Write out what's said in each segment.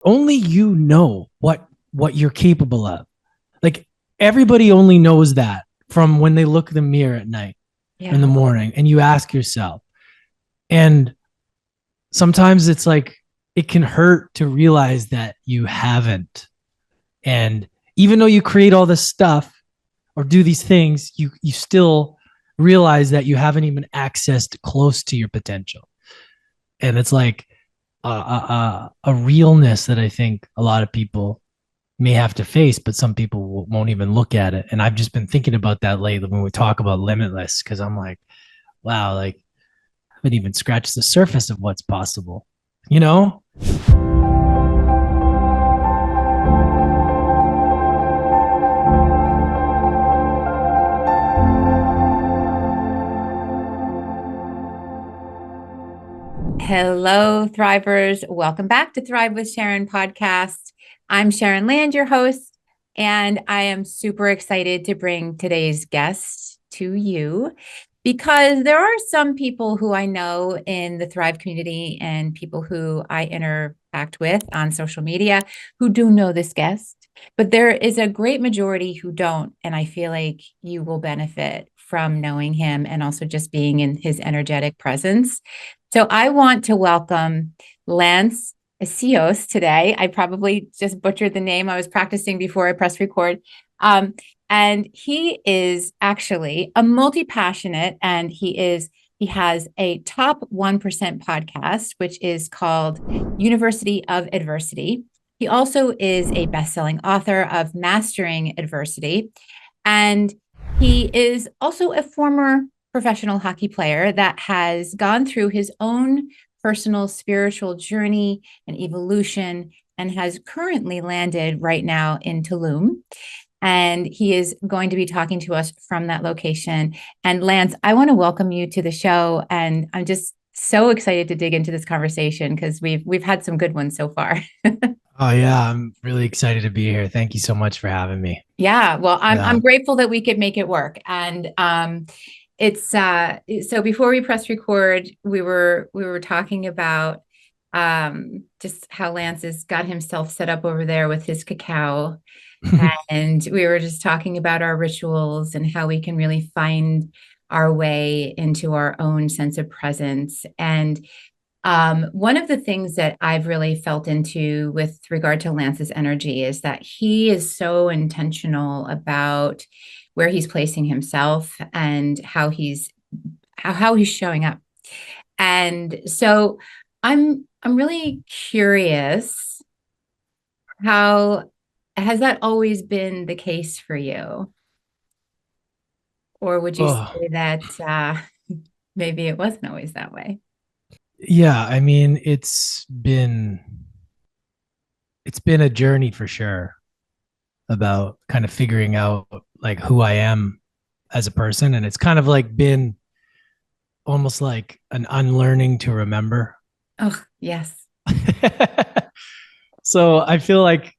only you know what you're capable of. Like everybody only knows that from when they look in the mirror at night or in Yeah. the morning and you ask yourself. And sometimes it's like it can hurt to realize that you haven't. And even though you create all this stuff or do these things, you still realize that you haven't even accessed close to your potential. And it's like a realness that I think a lot of people may have to face, but some people won't even look at it. And I've just been thinking about that lately when we talk about limitless, because I'm like, wow, like I haven't even scratched the surface of what's possible, you know? Hello, Thrivers. Welcome back to Thrive with Sharon podcast. I'm Sharon Land, your host, and I am super excited to bring today's guest to you because there are some people who I know in the Thrive community and people who I interact with on social media who do know this guest, but there is a great majority who don't. And I feel like you will benefit from knowing him and also just being in his energetic presence. So I want to welcome Lance Essihos today. I probably just butchered the name. I was practicing before I pressed record. Um, and he is actually a multi-passionate, and he has a top 1% podcast, which is called University of Adversity. He also is a best-selling author of Mastering Adversity. And he is also a former professional hockey player that has gone through his own personal spiritual journey and evolution and has currently landed right now in Tulum. And he is going to be talking to us from that location. And Lance, I want to welcome you to the show. And I'm just so excited to dig into this conversation because we've had some good ones so far. Oh yeah, I'm really excited to be here. Thank you so much for having me. Yeah, well, I'm Yeah. grateful that we could make it work. And it's so before we press record, we were talking about just how Lance has got himself set up over there with his cacao. And we were just talking about our rituals and how we can really find our way into our own sense of presence. And one of the things that I've really felt into with regard to Lance's energy is that he is so intentional about where he's placing himself and how he's showing up. And so I'm really curious, how has that always been the case for you? Or would you Oh, say that maybe it wasn't always that way? yeah. I mean, it's been a journey for sure about kind of figuring out like who I am as a person. And it's kind of like been almost like an unlearning to remember. Oh, yes. So I feel like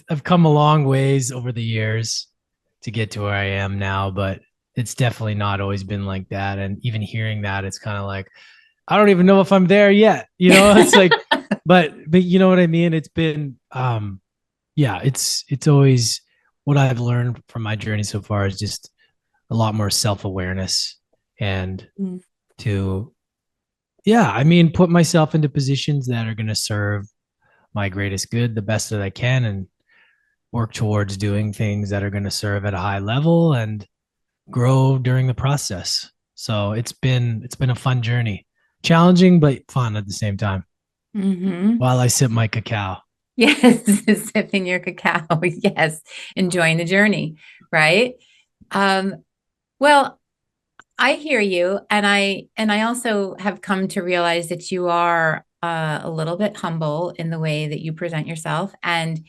I've come a long ways over the years to get to where I am now, but it's definitely not always been like that. And even hearing that, it's kind of like, I don't even know if I'm there yet. You know, it's like, but you know what I mean? It's been yeah, it's always what I've learned from my journey so far is just a lot more self-awareness and Mm. to yeah, I mean, put myself into positions that are going to serve my greatest good the best that I can and work towards doing things that are going to serve at a high level and grow during the process. So it's been a fun journey. Challenging but fun at the same time Hmm. while I sip my cacao. Yes, sipping your cacao. Yes, enjoying the journey, right? Um, well, I hear you, and I also have come to realize that you are a little bit humble in the way that you present yourself, and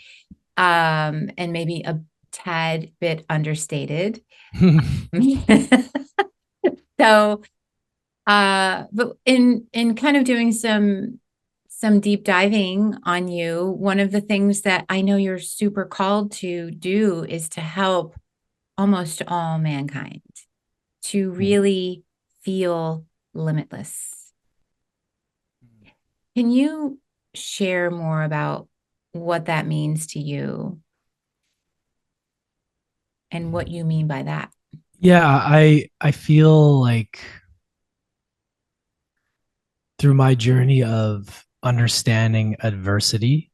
maybe a tad bit understated. So, but in kind of doing some deep diving on you, one of the things that I know you're super called to do is to help almost all mankind to really feel limitless. Can you share more about what that means to you and what you mean by that. Yeah, I feel like through my journey of understanding adversity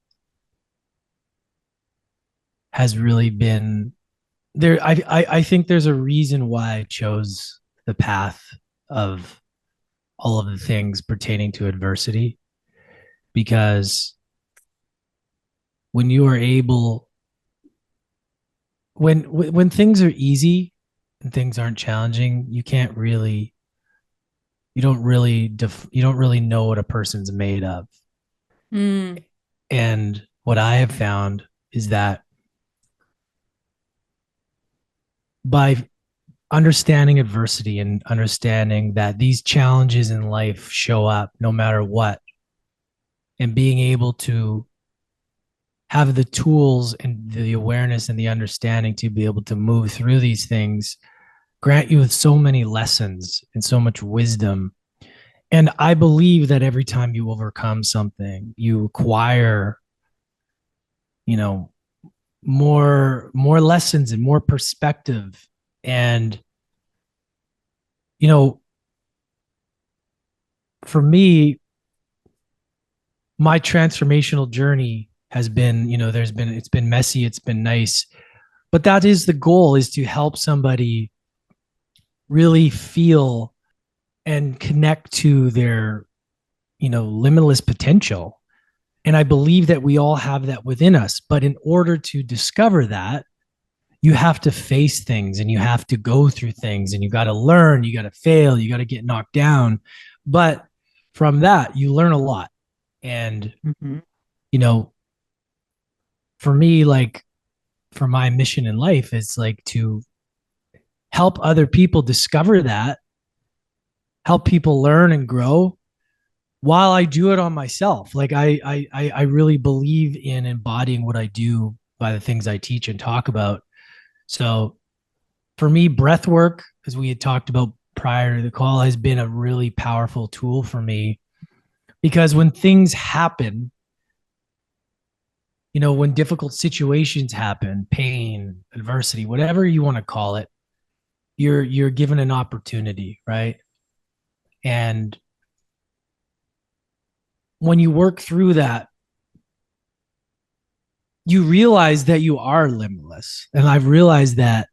has really been there. I think there's a reason why I chose the path of all of the things pertaining to adversity, because when you are able when things are easy and things aren't challenging, you don't really know what a person's made of. Mm, And what I have found is that by understanding adversity and understanding that these challenges in life show up no matter what, and being able to have the tools and the awareness and the understanding to be able to move through these things grant you with so many lessons and so much wisdom. And I believe that every time you overcome something, you acquire, you know, more lessons and more perspective. And, you know, for me, my transformational journey has been, it's been messy, it's been nice, but that is the goal, is to help somebody really feel and connect to their, limitless potential. And I believe that we all have that within us. But in order to discover that, you have to face things and you have to go through things and you got to learn, you got to fail, you got to get knocked down. But from that, you learn a lot. And, mhm, you know, for me, like for my mission in life is like to help other people discover that, help people learn and grow while I do it on myself. Like I really believe in embodying what I do by the things I teach and talk about. So for me, breath work, as we had talked about prior to the call, has been a really powerful tool for me, because when things happen, when difficult situations happen, pain, adversity, whatever you want to call it, you're given an opportunity, right? And when you work through that, you realize that you are limitless. And I've realized that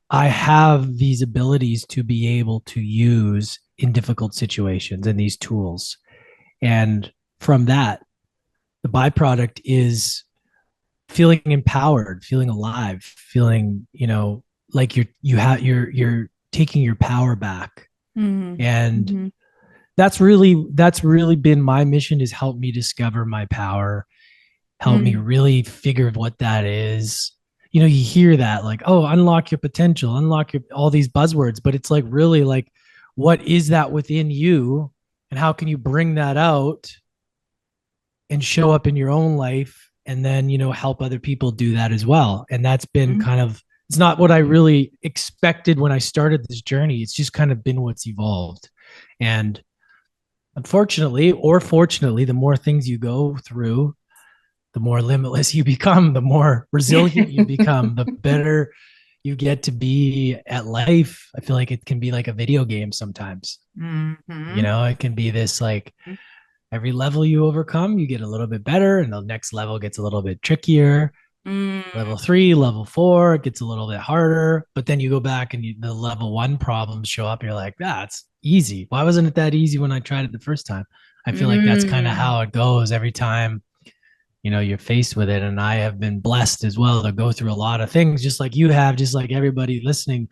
I have these abilities to be able to use in difficult situations and these tools. And from that, the byproduct is feeling empowered, feeling alive, feeling, like you're taking your power back. mhm, And mhm, that's really been my mission, is help me discover my power, help me mm, really figure what that is. You hear that like, oh, unlock your potential, unlock your all these buzzwords, but it's like really like, what is that within you, and how can you bring that out and show up in your own life, and then help other people do that as well. And that's been mm. kind of, it's not what I really expected when I started this journey. It's just kind of been what's evolved. And unfortunately or fortunately, the more things you go through, the more limitless you become, the more resilient you become, the better you get to be at life. I feel like it can be like a video game sometimes. Mhm, It can be this like, every level you overcome, you get a little bit better, and the next level gets a little bit trickier. mm, Level 3, level 4, it gets a little bit harder, but then you go back and the level 1 problems show up. You're like, that's easy. Why wasn't it that easy when I tried it the first time? I feel like that's kind of mm, how it goes every time you're faced with it. And I have been blessed as well to go through a lot of things, just like you have, just like everybody listening,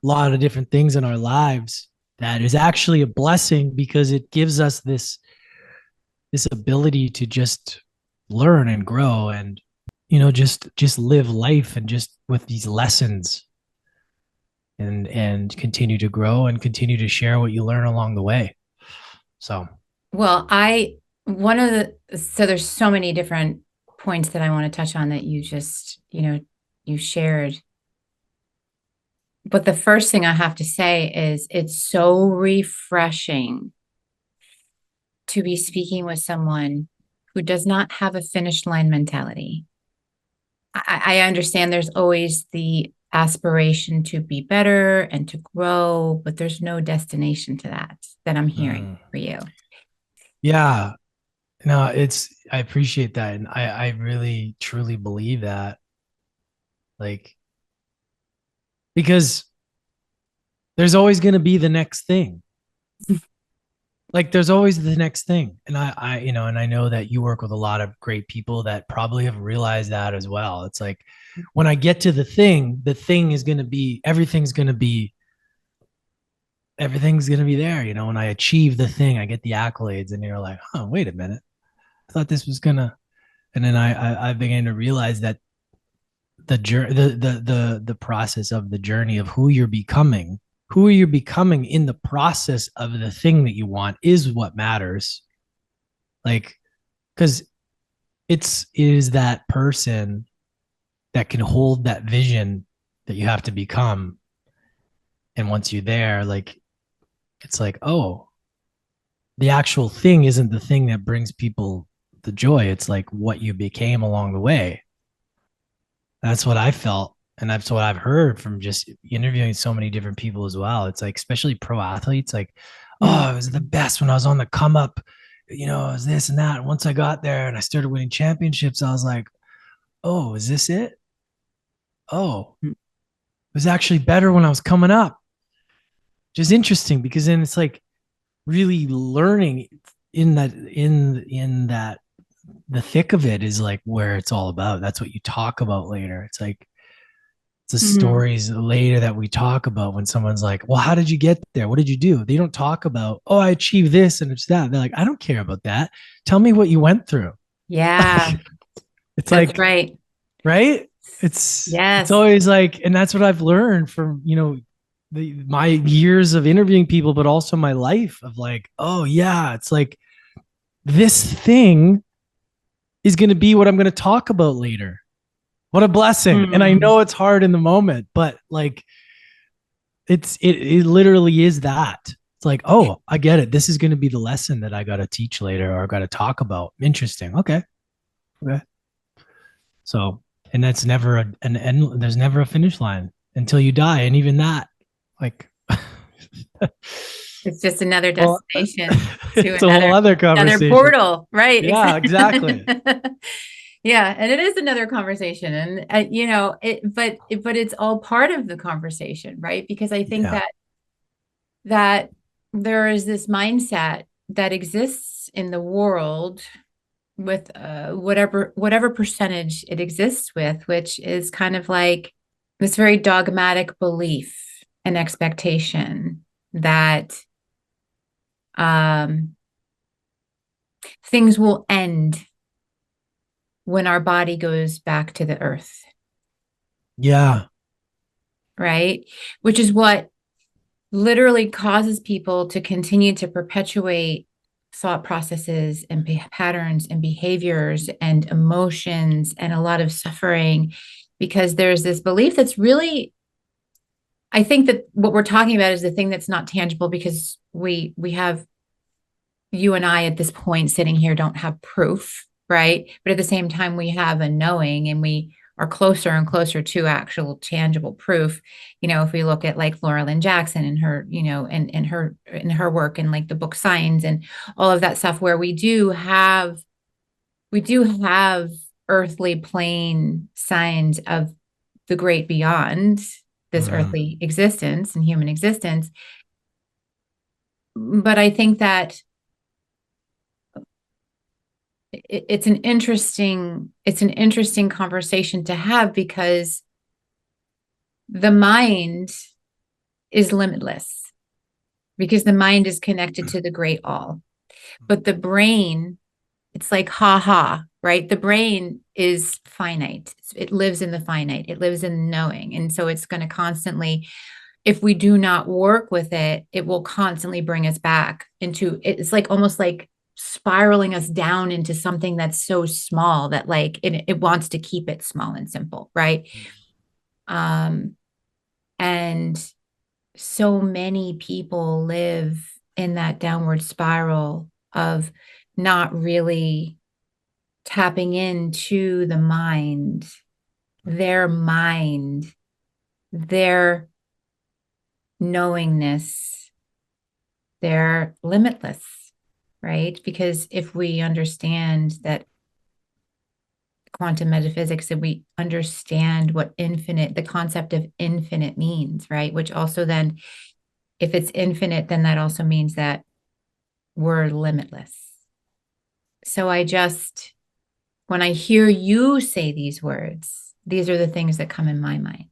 a lot of different things in our lives that is actually a blessing, because it gives us this ability to just learn and grow, and just live life, and just with these lessons, and continue to grow and continue to share what you learn along the way. So Well, one of so there's so many different points that I want to touch on that you just, you shared. But the first thing I have to say is it's so refreshing to be speaking with someone who does not have a finish line mentality. I understand there's always the aspiration to be better and to grow, but there's no destination to that I'm hearing Mm. for you. Yeah. No, I appreciate that. And I really truly believe that. Like, because there's always going to be the next thing. Like there's always the next thing. And and I know that you work with a lot of great people that probably have realized that as well. It's like when I get to the thing is going to be, everything's going to be there. When I achieve the thing, I get the accolades and you're like, oh, wait a minute. I thought this was gonna, and then I began to realize that the process of the journey of who you're becoming in the process of the thing that you want is what matters. Like, because it is that person that can hold that vision that you have to become. And once you're there, like, it's like, oh, the actual thing isn't the thing that brings people the joy. It's like what you became along the way. That's what I felt. And that's what I've heard from just interviewing so many different people as well. It's like, especially pro athletes, like, Mm. oh, it was the best when I was on the come up, it was this and that. And once I got there and I started winning championships, I was like, oh, is this it? Oh, it was actually better when I was coming up. Just interesting because then it's like really learning in that the thick of it is like where it's all about. That's what you talk about later. It's like the Mhm. stories later that we talk about when someone's like, well, how did you get there? What did you do? They don't talk about, oh, I achieved this and it's that. They're like, I don't care about that. Tell me what you went through. Yeah, It's that's like, right. right? It's Yes. always like, and that's what I've learned from, my years of interviewing people, but also my life of like, oh yeah, it's like this thing is going to be what I'm going to talk about later. What a blessing. And I Mm. know it's hard in the moment, but like it literally is that. It's like, oh, I get it. This is going to be the lesson that I got to teach later or I got to talk about. Interesting. Okay. Okay. So, and that's never an end. There's never a finish line until you die. And even that, like, It's just another well, destination to it's a whole other another conversation. portal, right? Yeah, Exactly. exactly. Yeah, and it is another conversation, and but it's all part of the conversation, right? Because I think Yeah. that there is this mindset that exists in the world with whatever percentage it exists with, which is kind of like this very dogmatic belief and expectation that um, things will end when our body goes back to the earth, Yeah. right? Which is what literally causes people to continue to perpetuate thought processes and patterns and behaviors and emotions and a lot of suffering because there's this belief that's really, I think that what we're talking about is the thing that's not tangible because we have, you and I at this point sitting here don't have proof, right? But at the same time, we have a knowing and we are closer and closer to actual tangible proof. If we look at like Laura Lynn Jackson and her, and her work and like the book Signs and all of that stuff, where we do have earthly plane signs of the great beyond this Mm. earthly existence and human existence. But I think that it's an interesting conversation to have because the mind is limitless because the mind is connected to the great all, but the brain, it's like right? The brain is finite. It lives in the finite, it lives in knowing, and so it's going to constantly, if we do not work with it, it will constantly bring us back into, it's like almost like spiraling us down into something that's so small that like it wants to keep it small and simple, right? um and so many people live in that downward spiral of not really tapping into the mind, their knowingness, their limitless, right? Because if we understand that quantum metaphysics and we understand what infinite, the concept of infinite means, right? Which also then, if it's infinite, then that also means that we're limitless. So when I hear you say these words, these are the things that come in my mind,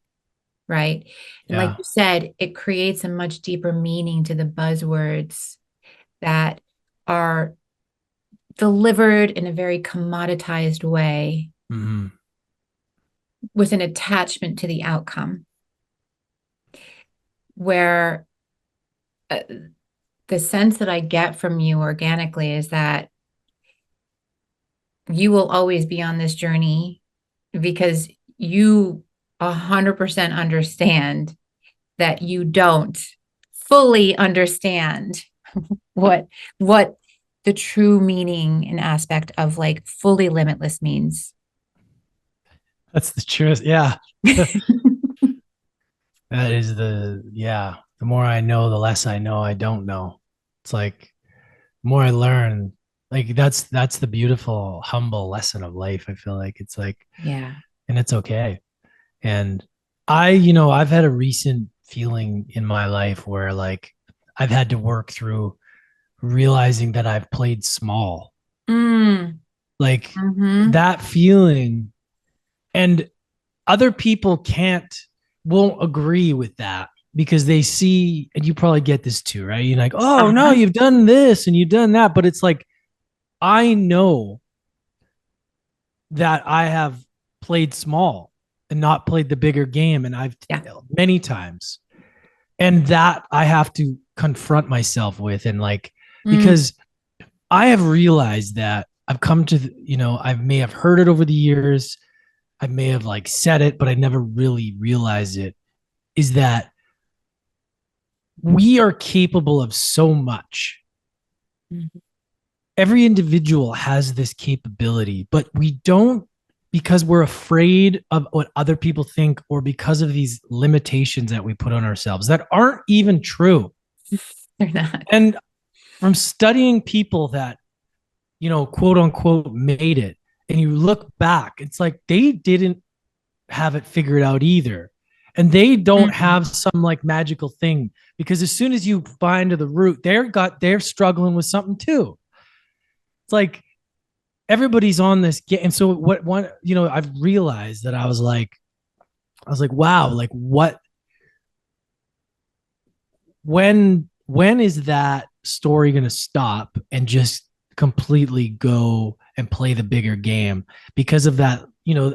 right? And like Yeah. you said, it creates a much deeper meaning to the buzzwords that are delivered in a very commoditized way Mm-hmm. with an attachment to the outcome, where uh, the sense that I get from you organically is that you will always be on this journey because you 100% understand that you don't fully understand what what the true meaning and aspect of like fully limitless means. That's the truth. Yeah. That is yeah. The more I know, the less I know I don't know. It's like the more I learn, like that's the beautiful, humble lesson of life. I feel like it's like, Yeah. and it's okay. And I've had a recent feeling in my life where like I've had to work through realizing that I've played small. Mm. Like Mm-hmm. that feeling, and other people won't agree with that because they see, and you probably get this too, right? You're like, oh no, Uh-huh. you've done this and you've done that, but it's like I know that I have played small and not played the bigger game, and I've Yeah. many times, and that I have to confront myself with, and like Mm. because I have realized that I've come to, I may have heard it over the years, I may have like said it, but I never really realized it, is that we are capable of so much. Mhm. Every individual has this capability, but we don't, because we're afraid of what other people think, or because of these limitations that we put on ourselves that aren't even true. They're not. And from studying people that, quote unquote, made it, and you look back, it's like they didn't have it figured out either. And they don't Mm. have some like magical thing, because as soon as you find the root, they're struggling with something too. It's like everybody's on this game. And so what one, I've realized that I was like, wow, like when is that story going to stop and just completely go and play the bigger game? Because of that,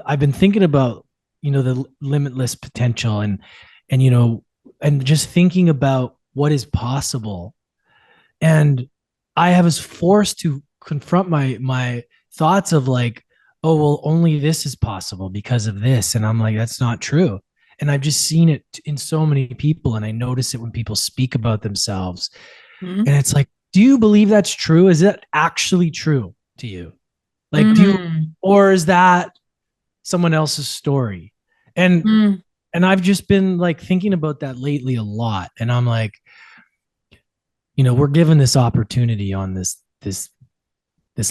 I've been thinking about, the limitless potential, and just thinking about what is possible. And I was forced to confront my thoughts of like, oh well, only this is possible because of this, and I'm like, that's not true. And I've just seen it in so many people, and I notice it when people speak about themselves, Mm. and it's like, do you believe that's true? Is that actually true to you? Like, Mm. or is that someone else's story? and Mm. and I've just been like thinking about that lately a lot, and I'm like, we're given this opportunity on this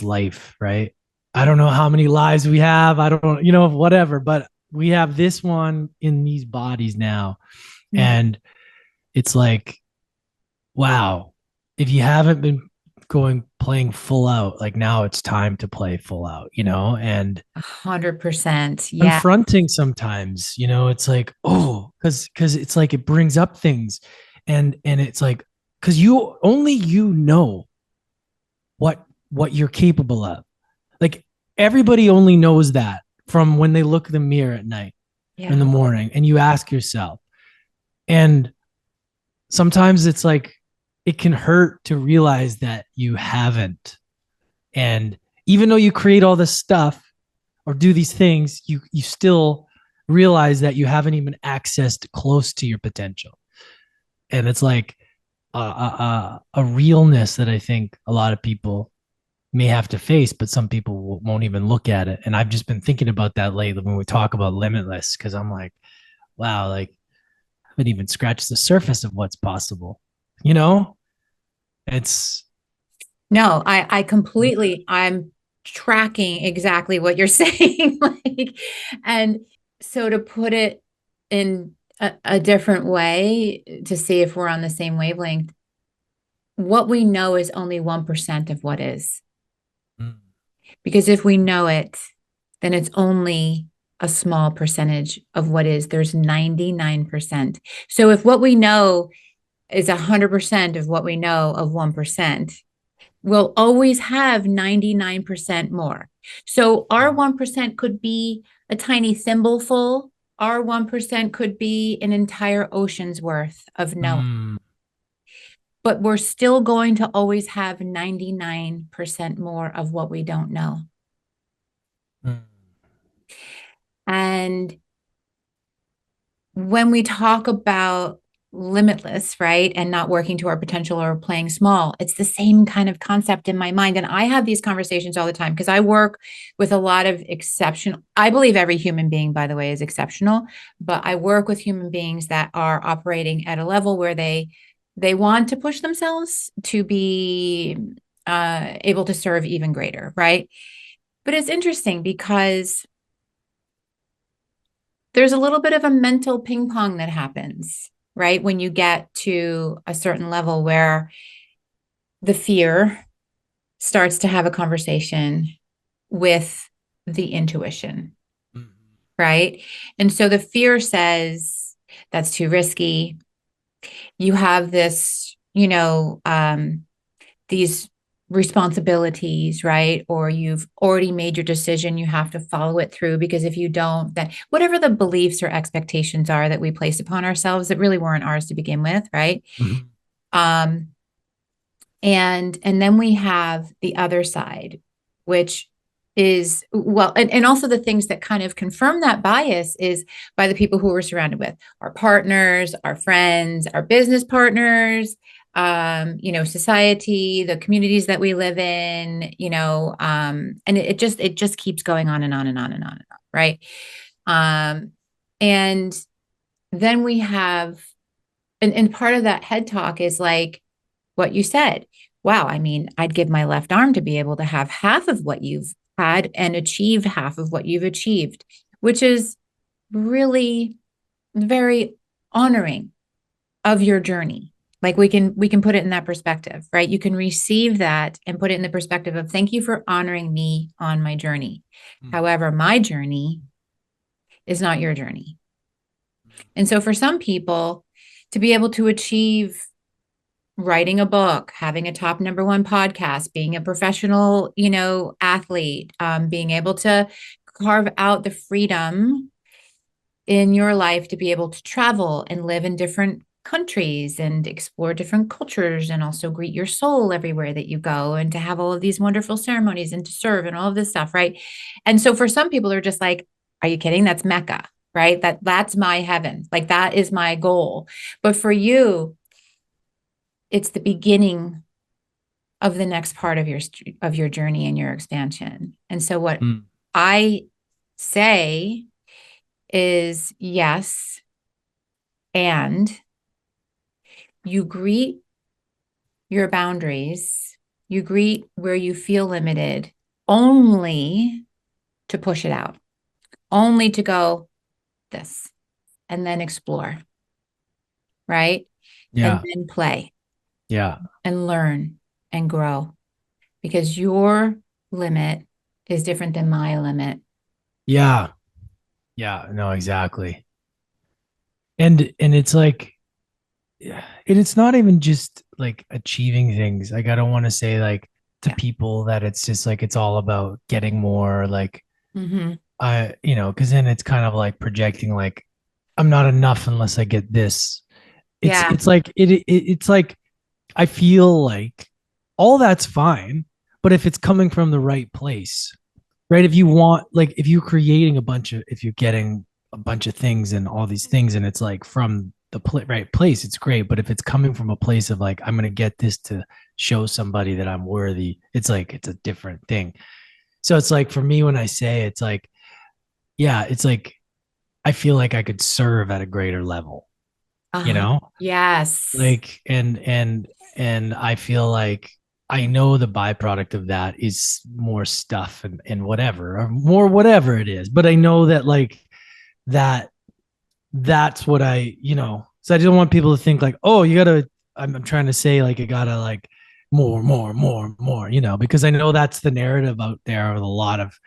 life, right? I don't know how many lives we have. I don't, whatever, but we have this one in these bodies now. Mm. And it's like, wow, if you haven't been playing full out, like now it's time to play full out, and 100%. Yeah. confronting sometimes, it's like, oh, because it's like it brings up things, and it's like, because you know what you're capable of. Like everybody only knows that from when they look in the mirror at night or in the Yeah. morning, and you ask yourself. And sometimes it's like it can hurt to realize that you haven't. And even though you create all this stuff or do these things, you still realize that you haven't even accessed close to your potential. And it's like a realness that I think a lot of people may have to face, but some people won't even look at it. And I've just been thinking about that lately when we talk about limitless, because I'm like, wow, like I haven't even scratched the surface of what's possible. You know, it's No, I completely, I'm tracking exactly what you're saying. Like, and so to put it in a different way to see if we're on the same wavelength, what we know is only 1% of what is. mm, Because if we know it, then it's only a small percentage of what is. There's 99%. So if what we know is 100% of what we know of 1%, we'll always have 99% more. So our 1% could be a tiny thimbleful. Our 1% could be an entire ocean's worth of knowing. mm, But we're still going to always have 99% more of what we don't know. mm, And when we talk about limitless, right, and not working to our potential or playing small, it's the same kind of concept in my mind. And I have these conversations all the time because I work with a lot of exceptional, I believe every human being, by the way, is exceptional, but I work with human beings that are operating at a level where they want to push themselves to be able to serve even greater, right? But it's interesting because there's a little bit of a mental ping pong that happens, right? When you get to a certain level where the fear starts to have a conversation with the intuition, mm, right? And so the fear says, that's too risky. You have this, these responsibilities, right? Or you've already made your decision, you have to follow it through because if you don't, then whatever the beliefs or expectations are that we place upon ourselves that really weren't ours to begin with, right? mm, Um, and then we have the other side, which is well, and also the things that kind of confirm that bias is by the people who we're surrounded with, our partners, our friends, our business partners, society, the communities that we live in, and it just keeps going on and on and on and on and on, right? Um, and then we have, and part of that head talk is like what you said. Wow, I mean, I'd give my left arm to be able to have half of what you've had and achieve half of what you've achieved, which is really very honoring of your journey. Like we can put it in that perspective, right? You can receive that and put it in the perspective of thank you for honoring me on my journey. mm, However, my journey is not your journey. And so for some people to be able to achieve writing a book, having a top number one podcast, being a professional, athlete, being able to carve out the freedom in your life to be able to travel and live in different countries and explore different cultures and also greet your soul everywhere that you go and to have all of these wonderful ceremonies and to serve and all of this stuff, right? And so for some people they're just like, are you kidding? That's Mecca, right? That's my heaven. Like that is my goal. But for you, it's the beginning of the next part of your journey and your expansion. And so what mm. I say is yes, and you greet your boundaries, you greet where you feel limited only to push it out, only to go this and then explore, right? And Yeah, then play yeah, and learn and grow because your limit is different than my limit. yeah, yeah. No, exactly. And it's like, yeah, and it's not even just like achieving things. Like I don't want to say like to Yeah. people that it's just like it's all about getting more. Like Mm-hmm. because then it's kind of like projecting like I'm not enough unless I get this. It's Yeah. it's like it's like I feel like all that's fine, but if it's coming from the right place, right? If you want, like, if you're creating a bunch of, if you're getting a bunch of things and all these things, and it's like from the right place, it's great. But if it's coming from a place of like, I'm going to get this to show somebody that I'm worthy, it's like it's a different thing. So it's like for me when I say it's like, yeah, it's like I feel like I could serve at a greater level, you Uh-huh. know? Yes. Like and I feel like I know the byproduct of that is more stuff and whatever, or more whatever it is. But I know that like that that's what so I don't want people to think like, oh, you gotta, I'm trying to say like, you gotta like more, because I know that's the narrative out there with a lot of,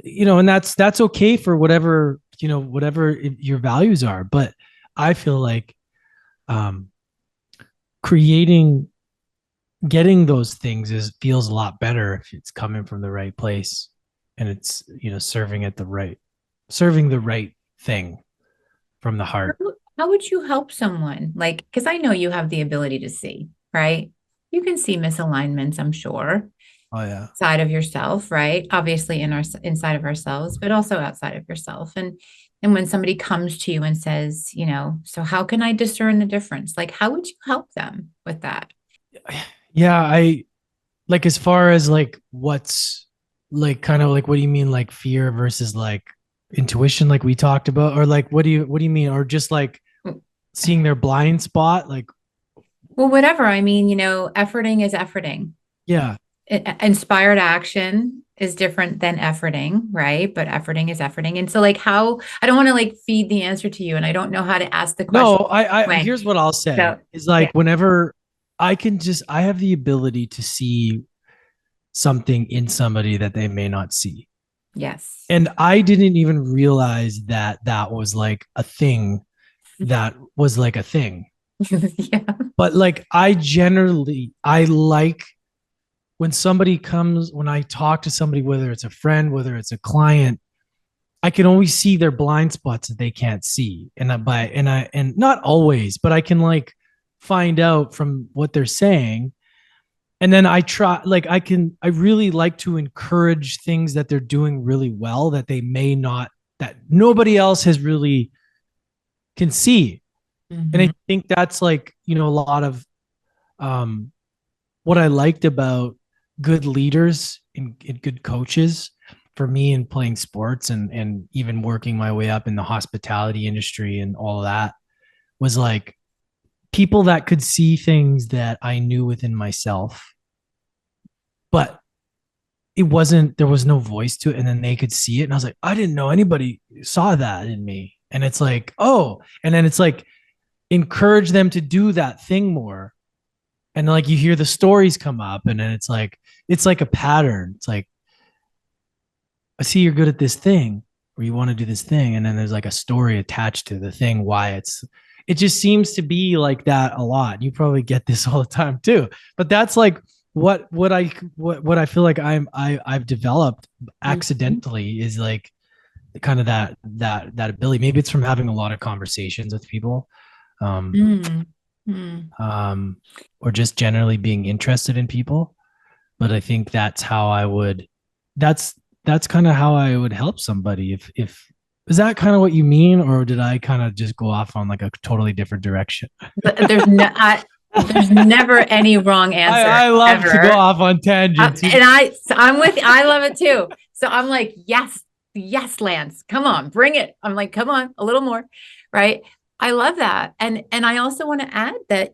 and that's okay for whatever, whatever your values are. But I feel like, um, creating, getting those things feels a lot better if it's coming from the right place and it's, serving the right thing from the heart. How would you help someone? Like, because I know you have the ability to see, right? You can see misalignments, I'm sure, Oh yeah. side of yourself, right? Obviously in our inside of ourselves, but also outside of yourself. And when somebody comes to you and says, so how can I discern the difference? Like, how would you help them with that? Yeah, I like, as far as like what's like, kind of like, what do you mean, like fear versus like intuition, like we talked about, or like what do you mean, or just like seeing their blind spot, like, Well, whatever. I mean, efforting is efforting. yeah. Inspired action is different than efforting, right? But efforting is efforting. And so like how I don't want to like feed the answer to you and I don't know how to ask the No, question. I Way. here's what I'll say So is yeah. like, whenever I have the ability to see something in somebody that they may not see. Yes. And I didn't even realize that that was like a thing, that was like a thing. Yeah. But like, I like when somebody comes, when I talk to somebody, whether it's a friend, whether it's a client, I can always see their blind spots that they can't see. And not always, but I can like find out from what they're saying. And then I try, like, I really like to encourage things that they're doing really well, that they may not, that nobody else has really can see. And I Mhm. think that's like, a lot of, um, what I liked about good leaders and good coaches for me in playing sports, and even working my way up in the hospitality industry and all of that, was like people that could see things that I knew within myself, but there was no voice to it. And then they could see it. And I was like, I didn't know anybody saw that in me. And it's like, oh, and then it's like, encourage them to do that thing more. And like, you hear the stories come up, and then it's like a pattern. It's like, I see you're good at this thing, or you want to do this thing. And then there's like a story attached to the thing, why it just seems to be like that a lot. You probably get this all the time too, but that's like what I feel like I've developed Mhm. accidentally, is like kind of that ability. Maybe it's from having a lot of conversations with people, um, Mm. Mm. um, or just generally being interested in people. But I think that's that's kind of how I would help somebody. If is that kind of what you mean, or did I kind of just go off on like a totally different direction? But there's never any wrong answer I love to go ever. off on tangents. I'm with you. I love it too. So I'm like, yes, yes, Lance, come on, bring it. I'm like, come on, a little more, right? I love that. And I also want to add that,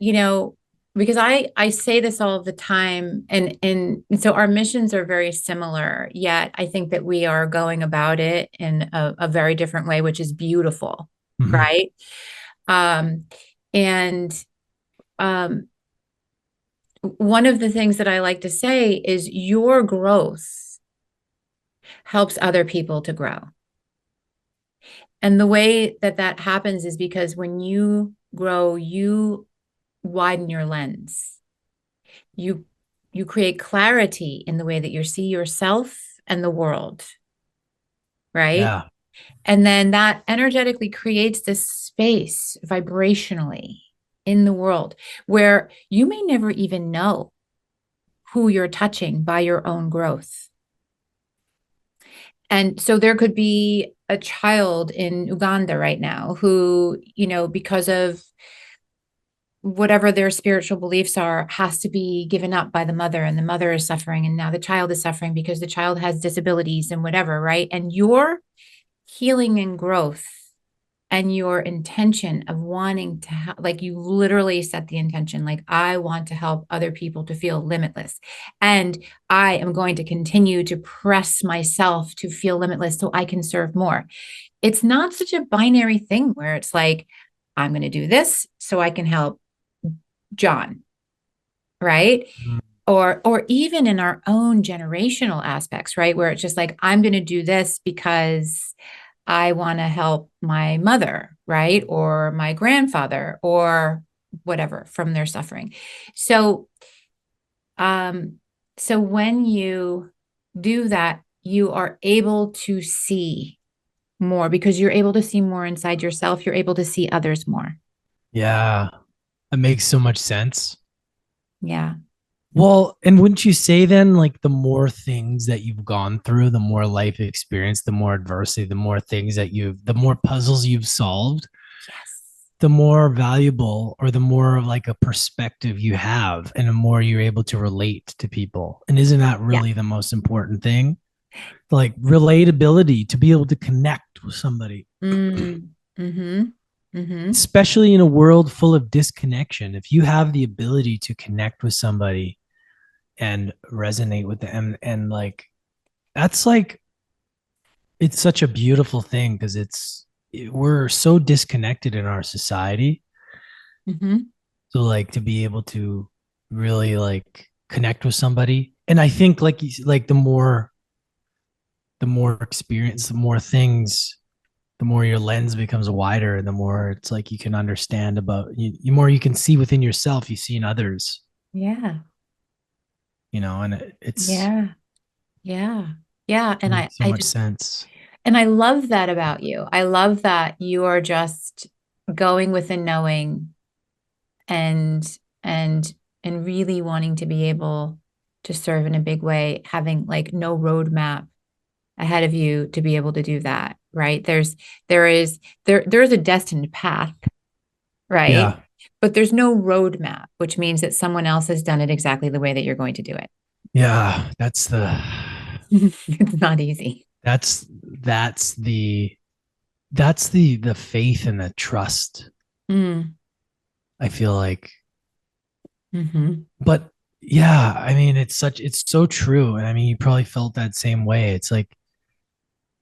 because I say this all the time, and so our missions are very similar, yet I think that we are going about it in a very different way, which is beautiful, Mhm. right? Um, and um, one of the things that I like to say is your growth helps other people to grow. And the way that that happens is because when you grow, you widen your lens. You you create clarity in the way that you see yourself and the world, right? Yeah, And then that energetically creates this space vibrationally in the world where you may never even know who you're touching by your own growth. And so there could be a child in Uganda right now who, because of whatever their spiritual beliefs are has to be given up by the mother, and the mother is suffering, and now the child is suffering because the child has disabilities and whatever, right? And your healing and growth and your intention of wanting to like, you literally set the intention, like, I want to help other people to feel limitless, and I am going to continue to press myself to feel limitless so I can serve more. It's not such a binary thing where it's like, I'm going to do this so I can help John, right? Mm. Or even in our own generational aspects, right? Where it's just like, I'm going to do this because I want to help my mother, right? Or my grandfather, or whatever, from their suffering. So, um, so when you do that, you are able to see more because you're able to see more inside yourself. You're able to see others more. Yeah, it makes so much sense. Yeah. Well, and wouldn't you say then, like the more things that you've gone through, the more life experience, the more adversity, the more puzzles you've solved, Yes. the more valuable or the more of like a perspective you have and the more you're able to relate to people. And isn't that Yeah. really the most important thing? Like relatability, to be able to connect with somebody, Mm. Mm-hmm. Mm-hmm. especially in a world full of disconnection. If you have the ability to connect with somebody and resonate with them, and like, that's like, it's such a beautiful thing because we're so disconnected in our society. Mm-hmm. So like to be able to really like connect with somebody. And I think like the more experience, the more things, the more your lens becomes wider, and the more it's like you can understand about you more you can see within yourself, you see in others, Yeah. and Yeah. Yeah. Yeah. it And I, makes so I much just, sense. and I love that about you. I love that you are just going with a knowing, and, and, and really wanting to be able to serve in a big way, having like no roadmap ahead of you to be able to do that. Right. There's a destined path, right? Yeah. But there's no roadmap, which means that someone else has done it exactly the way that you're going to do it. Yeah, It's not easy. that's that's the that's the faith and the trust, Mm. I feel like. Hmm. But yeah, I mean, it's so true. And I mean, you probably felt that same way. It's like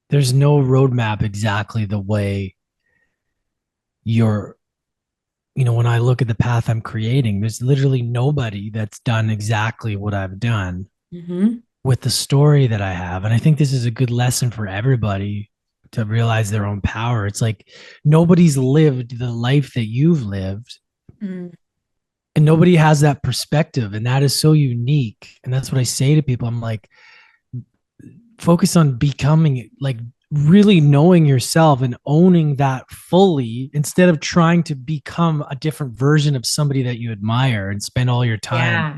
there's no roadmap exactly the way you're, when I look at the path I'm creating, there's literally nobody that's done exactly what I've done Hmm. with the story that I have. And I think this is a good lesson for everybody to realize their own power. It's like nobody's lived the life that you've lived, Mm. and nobody has that perspective. And that is so unique. And that's what I say to people. I'm like, focus on becoming, like, really knowing yourself and owning that fully instead of trying to become a different version of somebody that you admire and spend all your time. Yeah.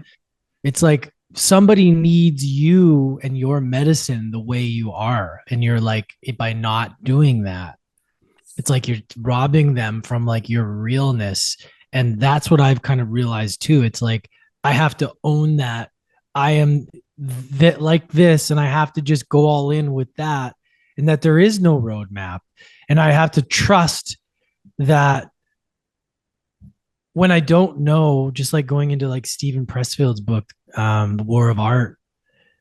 It's like somebody needs you and your medicine the way you are, and you're like, by not doing that, it's like you're robbing them from like your realness. And that's what I've kind of realized too. It's like I have to own that I am that like this, and I have to just go all in with that, and that there is no roadmap. And I have to trust that when I don't know, just like going into like Stephen Pressfield's book, The War of Art,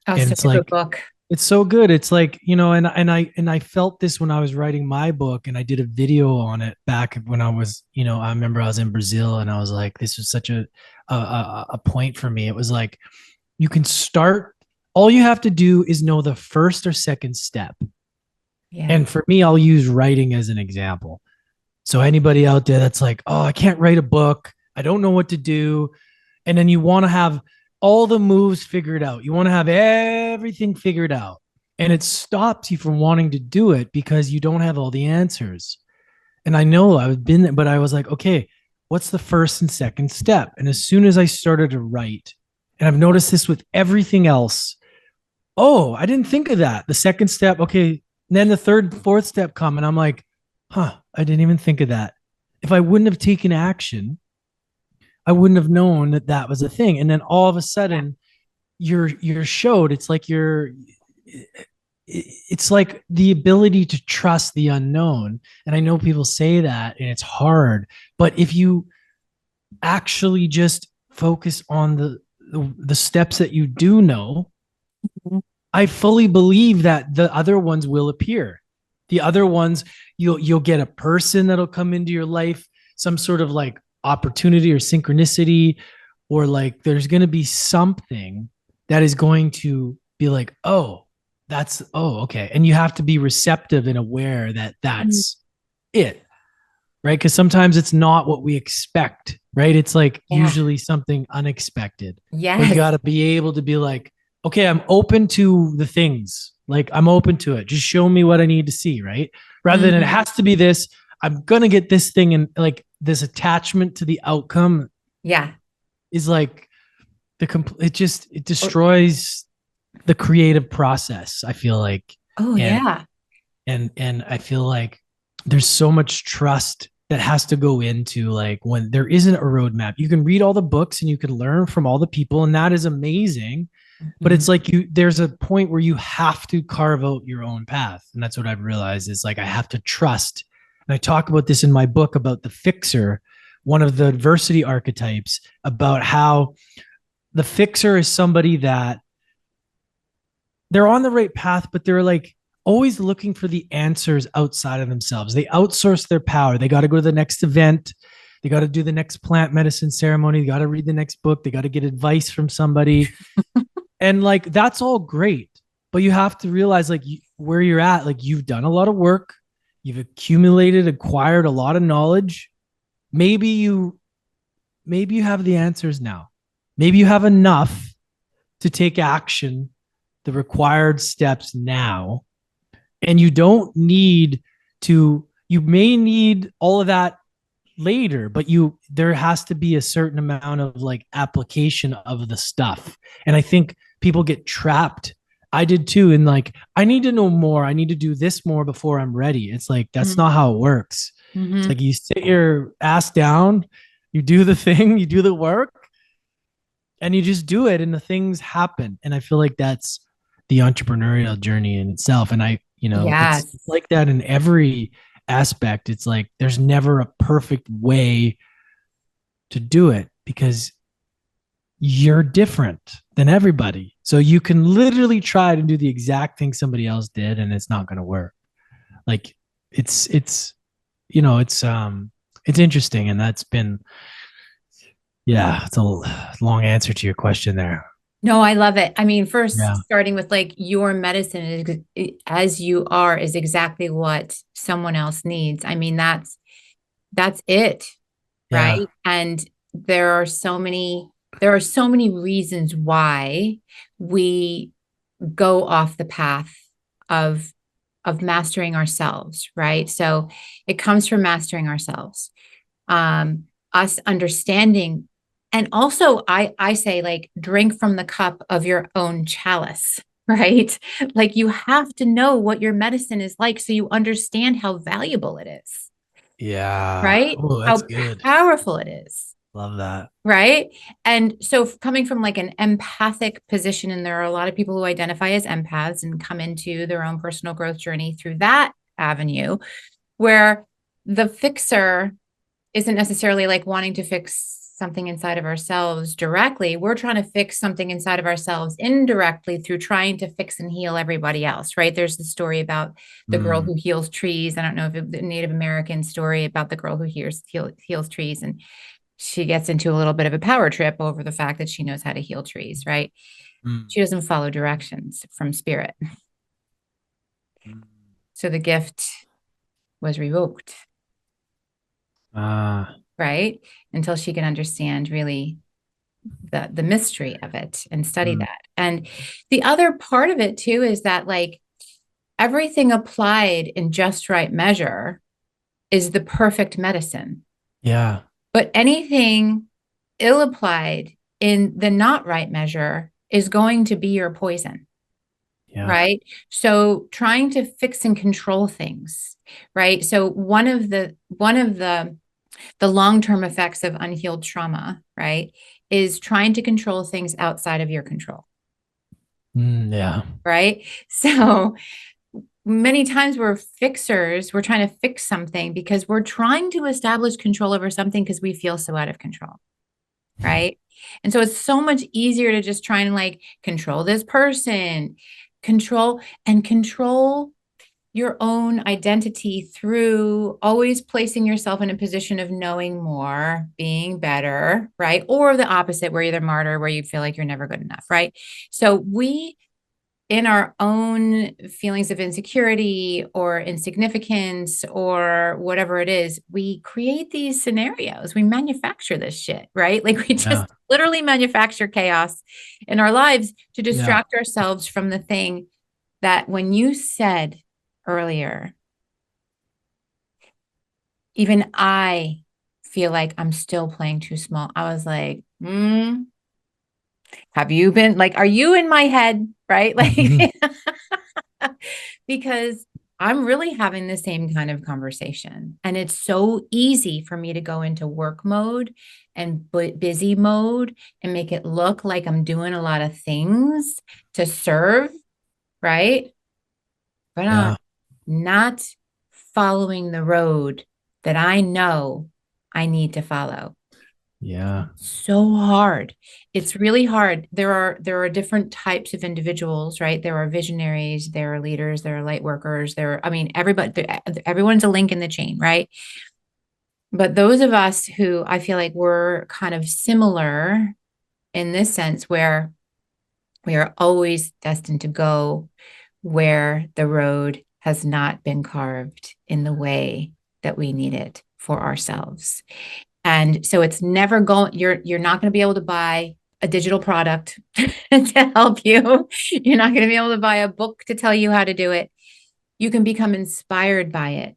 Oh, and such it's a good like book. it's so good. It's like, and I felt this when I was writing my book, and I did a video on it back when I was, I remember I was in Brazil, and I was like, this was such a point for me. It was like, you can start, all you have to do is know the first or second step. Yeah. And for me, I'll use writing as an example. So anybody out there that's like, oh, I can't write a book, I don't know what to do. And then you want to have all the moves figured out. You want to have everything figured out. And it stops you from wanting to do it because you don't have all the answers. And I know I've been there, but I was like, okay, what's the first and second step? And as soon as I started to write, and I've noticed this with everything else, oh, I didn't think of that. The second step, okay. And then the third, fourth step come, and I'm like, huh, I didn't even think of that. If I wouldn't have taken action, I wouldn't have known that that was a thing. And then all of a sudden you're showed, it's like it's like the ability to trust the unknown. And I know people say that and it's hard, but if you actually just focus on the steps that you do know, Mhm. I fully believe that the other ones will appear. The other ones, you'll get a person that'll come into your life, some sort of like opportunity or synchronicity, or like there's going to be something that is going to be like, oh, that's okay, and you have to be receptive and aware that Mhm. that's it, right? Because sometimes it's not what we expect, right? It's like Yeah. usually something unexpected, but you got Yes. to be able to be like, okay, I'm open to the things. Like I'm open to it. Just show me what I need to see, right? Rather than it Mhm. has to be this, I'm going to get this thing, and like this attachment to the outcome Yeah. is like it just it Oh, destroys the creative process, I feel like. oh, And yeah. and I feel like there's so much trust that has to go into like when there isn't a roadmap. You can read all the books and you can learn from all the people, and that is amazing. But Mhm. it's like there's a point where you have to carve out your own path. And that's what I've realized is like I have to trust. And I talk about this in my book about the fixer, one of the adversity archetypes, about how the fixer is somebody that they're on the right path, but they're like always looking for the answers outside of themselves. They outsource their power. They got to go to the next event. They got to do the next plant medicine ceremony. They got to read the next book. They got to get advice from somebody. And like, that's all great. But you have to realize like where you're at, like you've done a lot of work. You've acquired a lot of knowledge. Maybe you, maybe you have the answers now. Maybe you have enough to take action, the required steps now, and you don't need to, you may need all of that later, but there has to be a certain amount of like application of the stuff. And I think people get trapped. I did too, in like, I need to know more, I need to do this more before I'm ready. It's like that's not how it works. It's Mhm. like you sit your ass down, you do the thing, you do the work, and you just do it and the things happen. And I feel like that's the entrepreneurial journey in itself. And it's Yes. like that in every aspect. It's like there's never a perfect way to do it because you're different than everybody. So you can literally try to do the exact thing somebody else did and it's not going to work. Like it's it's interesting, and that's been, yeah, it's a long answer to your question there. No, I love it. I mean, first Yeah. starting with like your medicine as you are is exactly what someone else needs. I mean, that's it, Yeah. right? And there are so many there are so many reasons why we go off the path of mastering ourselves, right? So it comes from mastering ourselves. Us understanding, and also I say like drink from the cup of your own chalice, right? Like you have to know what your medicine is like so you understand how valuable it is, Yeah. right? Oh, that's How good. powerful it is, Love that. right? And so coming from like an empathic position, and there are a lot of people who identify as empaths and come into their own personal growth journey through that avenue, where the fixer isn't necessarily like wanting to fix something inside of ourselves directly. We're trying to fix something inside of ourselves indirectly through trying to fix and heal everybody else, right? There's the story about the girl Mm, who heals trees. I don't know if it's the Native American story about the girl who heals trees. And she gets into a little bit of a power trip over the fact that she knows how to heal trees, right? mm, She doesn't follow directions from spirit. mm. So the gift was revoked, Ah, right? Until she can understand really the mystery of it and study mm, that. And the other part of it too is that like everything applied in just right measure is the perfect medicine. yeah, But anything ill applied in the not right measure is going to be your poison, yeah. right? So trying to fix and control things, right? So one of the The long-term effects of unhealed trauma, right, is trying to control things outside of your control. Yeah. Right. So many times we're fixers, we're trying to fix something because we're trying to establish control over something because we feel so out of control. Right. And so it's so much easier to just try and like control this person, control your own identity through always placing yourself in a position of knowing more, being better, right? Or the opposite, where you're the martyr, where you feel like you're never good enough, right? So we, in our own feelings of insecurity or insignificance or whatever it is, we create these scenarios. We manufacture this shit, right? Like we just Yeah. literally manufacture chaos in our lives to Yeah. distract ourselves from the thing that when you said earlier, even I feel like I'm still playing too small. I was like, have you been like, are you in my head? Right. Like, because I'm really having the same kind of conversation. And it's so easy for me to go into work mode and busy mode and make it look like I'm doing a lot of things to serve. Right. But I'm Yeah. not following the road that I know I need to follow. Yeah. So hard. It's really hard. There are different types of individuals, right? There are visionaries, there are leaders, there are light workers, I mean, everyone's a link in the chain, right? But those of us who I feel like we're kind of similar in this sense, where we are always destined to go where the road has not been carved in the way that we need it for ourselves. And so it's never going, you're not going to be able to buy a digital product to help you. You're not going to be able to buy a book to tell you how to do it. You can become inspired by it,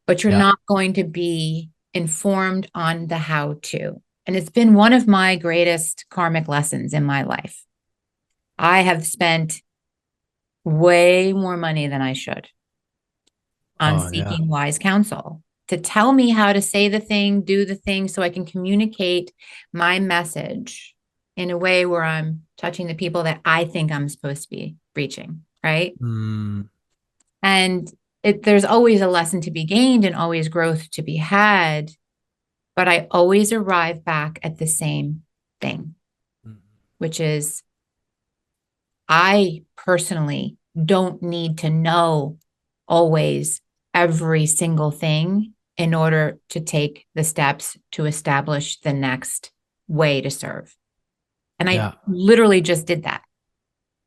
but you're Yeah. not going to be informed on the how to. And it's been one of my greatest karmic lessons in my life. I have spent way more money than I should on Oh, yeah. seeking wise counsel to tell me how to say the thing, do the thing, so I can communicate my message in a way where I'm touching the people that I think I'm supposed to be reaching, right? Mm, And there's always a lesson to be gained and always growth to be had, but I always arrive back at the same thing, which is I personally don't need to know always every single thing in order to take the steps to establish the next way to serve. And I yeah. literally just did that.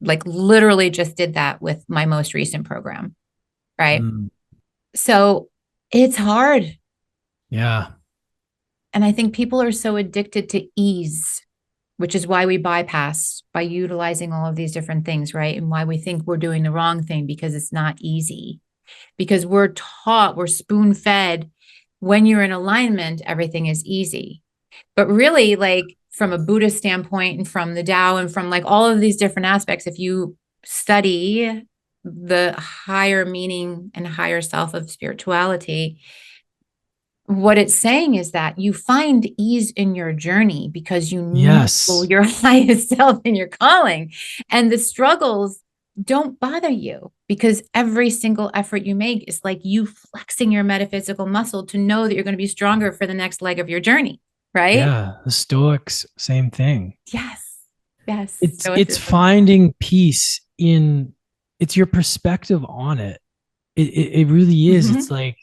Like literally just did that with my most recent program, right? Mm, So it's hard. yeah. And I think people are so addicted to ease, which is why we bypass by utilizing all of these different things, right? And why we think we're doing the wrong thing because it's not easy. Because we're taught, we're spoon fed, when you're in alignment, everything is easy. But really, like from a Buddhist standpoint and from the Tao and from like all of these different aspects, if you study the higher meaning and higher self of spirituality, what it's saying is that you find ease in your journey because you know Yes. your highest self and your calling. And the struggles don't bother you because every single effort you make is like you flexing your metaphysical muscle to know that you're going to be stronger for the next leg of your journey. Right? Yeah. The Stoics, same thing. Yes. Yes. It's Stoicism. finding peace in it's your perspective on it. It really is. It's Mhm.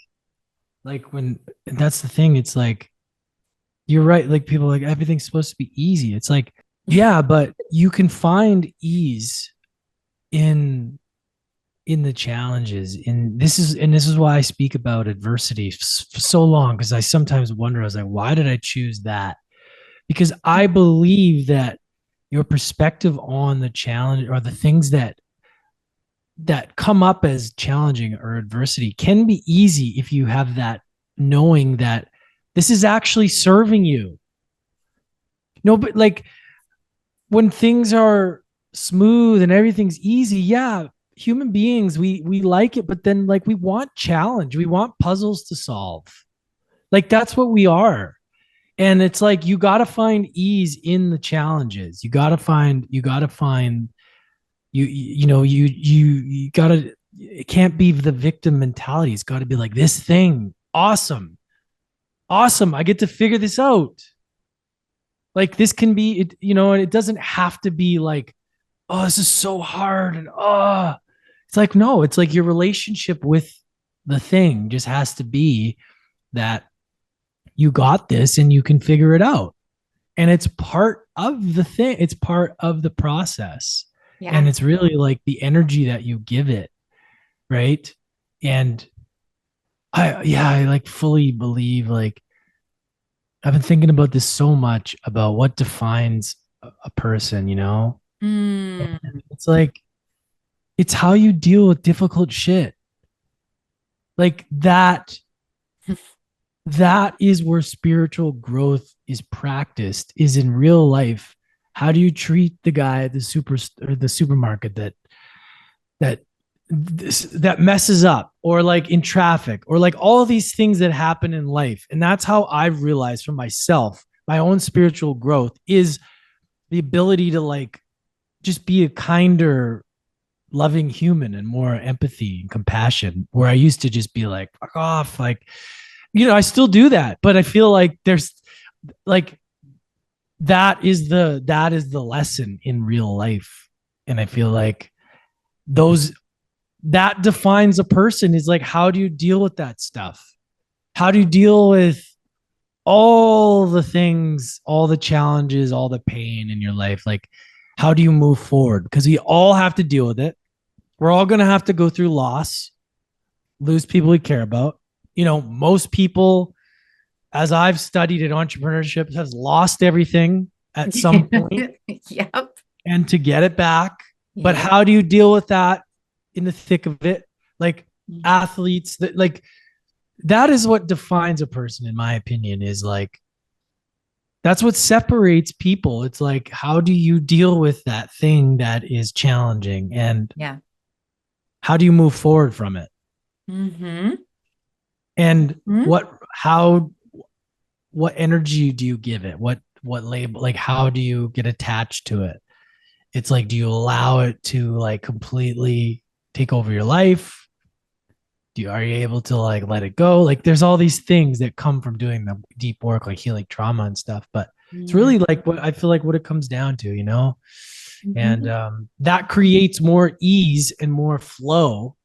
like when that's the thing. It's like you're right. Like people are like everything's supposed to be easy. It's like, yeah, but you can find ease in the challenges. And this is why I speak about adversity for so long, because I sometimes wonder, I was like, why did I choose that? Because I believe that your perspective on the challenge or the things that come up as challenging or adversity can be easy if you have that knowing that this is actually serving you. No, but like when things are smooth and everything's easy, yeah, human beings we like it, but then like we want challenge, we want puzzles to solve. Like that's what we are. And it's like you got to find ease in the challenges. You got to find you got to it can't be the victim mentality. It's got to be like this thing. Awesome. Awesome. I get to figure this out. Like this can be it, and it doesn't have to be like, oh, this is so hard and it's like no, it's like your relationship with the thing just has to be that you got this and you can figure it out. And it's part of the thing, it's part of the process. And Yeah. it's really like the energy that you give it, right? And I like fully believe like I've been thinking about this so much about what defines a person, Mm. And it's like it's how you deal with difficult shit. Like that is where spiritual growth is practiced, is in real life. How do you treat the guy at the supermarket that that messes up, or like in traffic, or like all these things that happen in life? And that's how I've realized for myself, my own spiritual growth is the ability to like just be a kinder, loving human and more empathy and compassion, where I used to just be like, fuck off. Like, I still do that, but I feel like there's like that is the lesson in real life. And I feel like those that defines a person, is like, how do you deal with that stuff? How do you deal with all the things, all the challenges, all the pain in your life? Like, how do you move forward? Because we all have to deal with it. We're all going to have to go through loss, lose people we care about. Most people, as I've studied in entrepreneurship, has lost everything at some point Yep. and to get it back. But Yep. how do you deal with that in the thick of it? Like athletes that like that is what defines a person, in my opinion, is like that's what separates people. It's like, how do you deal with that thing that is challenging, and Yeah. how do you move forward from it? Mm-hmm. And Mm-hmm. what energy do you give it? What label, like how do you get attached to it? It's like, do you allow it to like completely take over your life? Are you able to like let it go? Like there's all these things that come from doing the deep work, like healing trauma and stuff. But it's really like what I feel like what it comes down to. And Mm-hmm. that creates more ease and more flow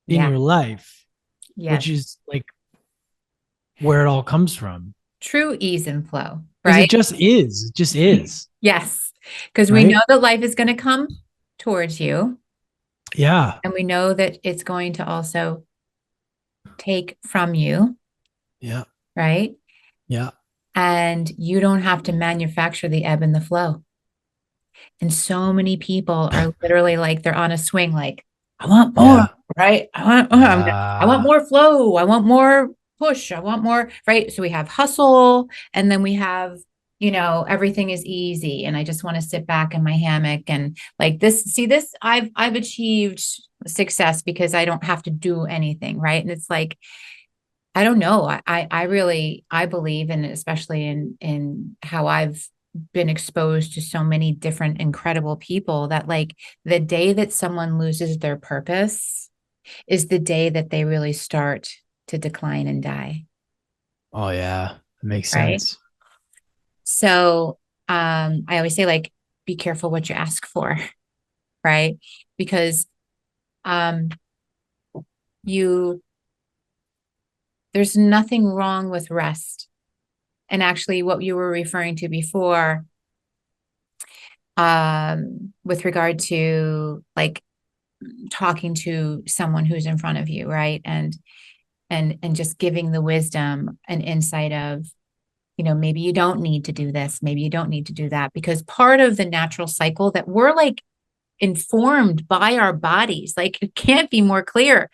in Yeah. your life, which Yes. is like where it all comes from. True ease and flow, Because it right? just is. It just is. Yes. Because we know Right. that life is going to come towards you. Yeah. And we know that it's going to also take from you, Yeah. right? Yeah. And you don't have to manufacture the ebb and the flow. And so many people are literally like they're on a swing, like, I want more, Yeah. right? I want Yeah. more flow. I want more push. I want more, right? So we have hustle, and then we have, everything is easy. And I just want to sit back in my hammock and like this, see this, I've achieved success because I don't have to do anything, right? And it's like, I don't know. I really I believe in, especially in how I've been exposed to so many different incredible people, that like the day that someone loses their purpose is the day that they really start to decline and die. Oh yeah. It makes Right. sense. So I always say, like, be careful what you ask for, right? Because um you there's nothing wrong with rest. And actually what you were referring to before, with regard to like talking to someone who's in front of you, right? And just giving the wisdom and insight of, maybe you don't need to do this, maybe you don't need to do that, because part of the natural cycle that we're like informed by our bodies, like it can't be more clear,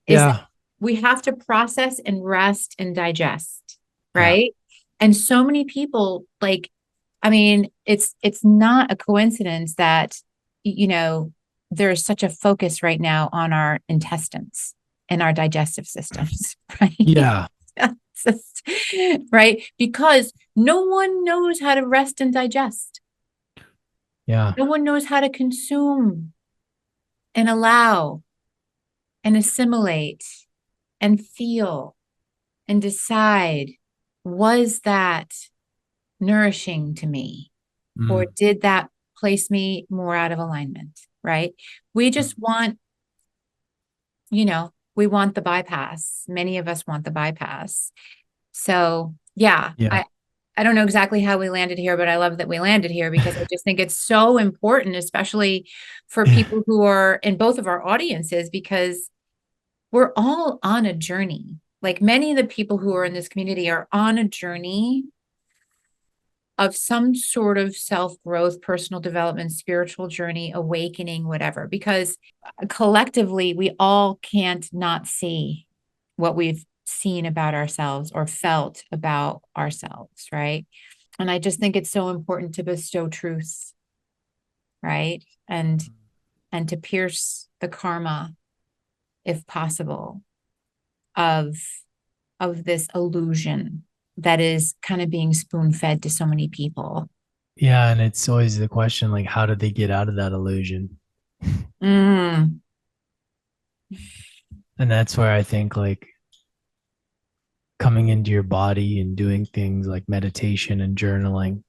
is that Yeah. we have to process and rest and digest, Yeah. right? And so many people, like, I mean, it's not a coincidence that, there's such a focus right now on our intestines and our digestive systems, right? Yeah. narcissist, right? Because no one knows how to rest and digest. Yeah. No one knows how to consume and allow and assimilate and feel and decide, was that nourishing to me? Or Mm. did that place me more out of alignment? Right? We just want, we want the bypass. Many of us want the bypass. So yeah, Yeah. I don't know exactly how we landed here, but I love that we landed here because I just think it's so important, especially for people who are in both of our audiences, because we're all on a journey. Like many of the people who are in this community are on a journey of some sort of self-growth, personal development, spiritual journey, awakening, whatever, because collectively we all can't not see what we've seen about ourselves or felt about ourselves, right? And I just think it's so important to bestow truth, right? And to pierce the karma, if possible, of this illusion that is kind of being spoon-fed to so many people. Yeah. And it's always the question, like, how did they get out of that illusion? Mm. And that's where I think, like, coming into your body and doing things like meditation and journaling,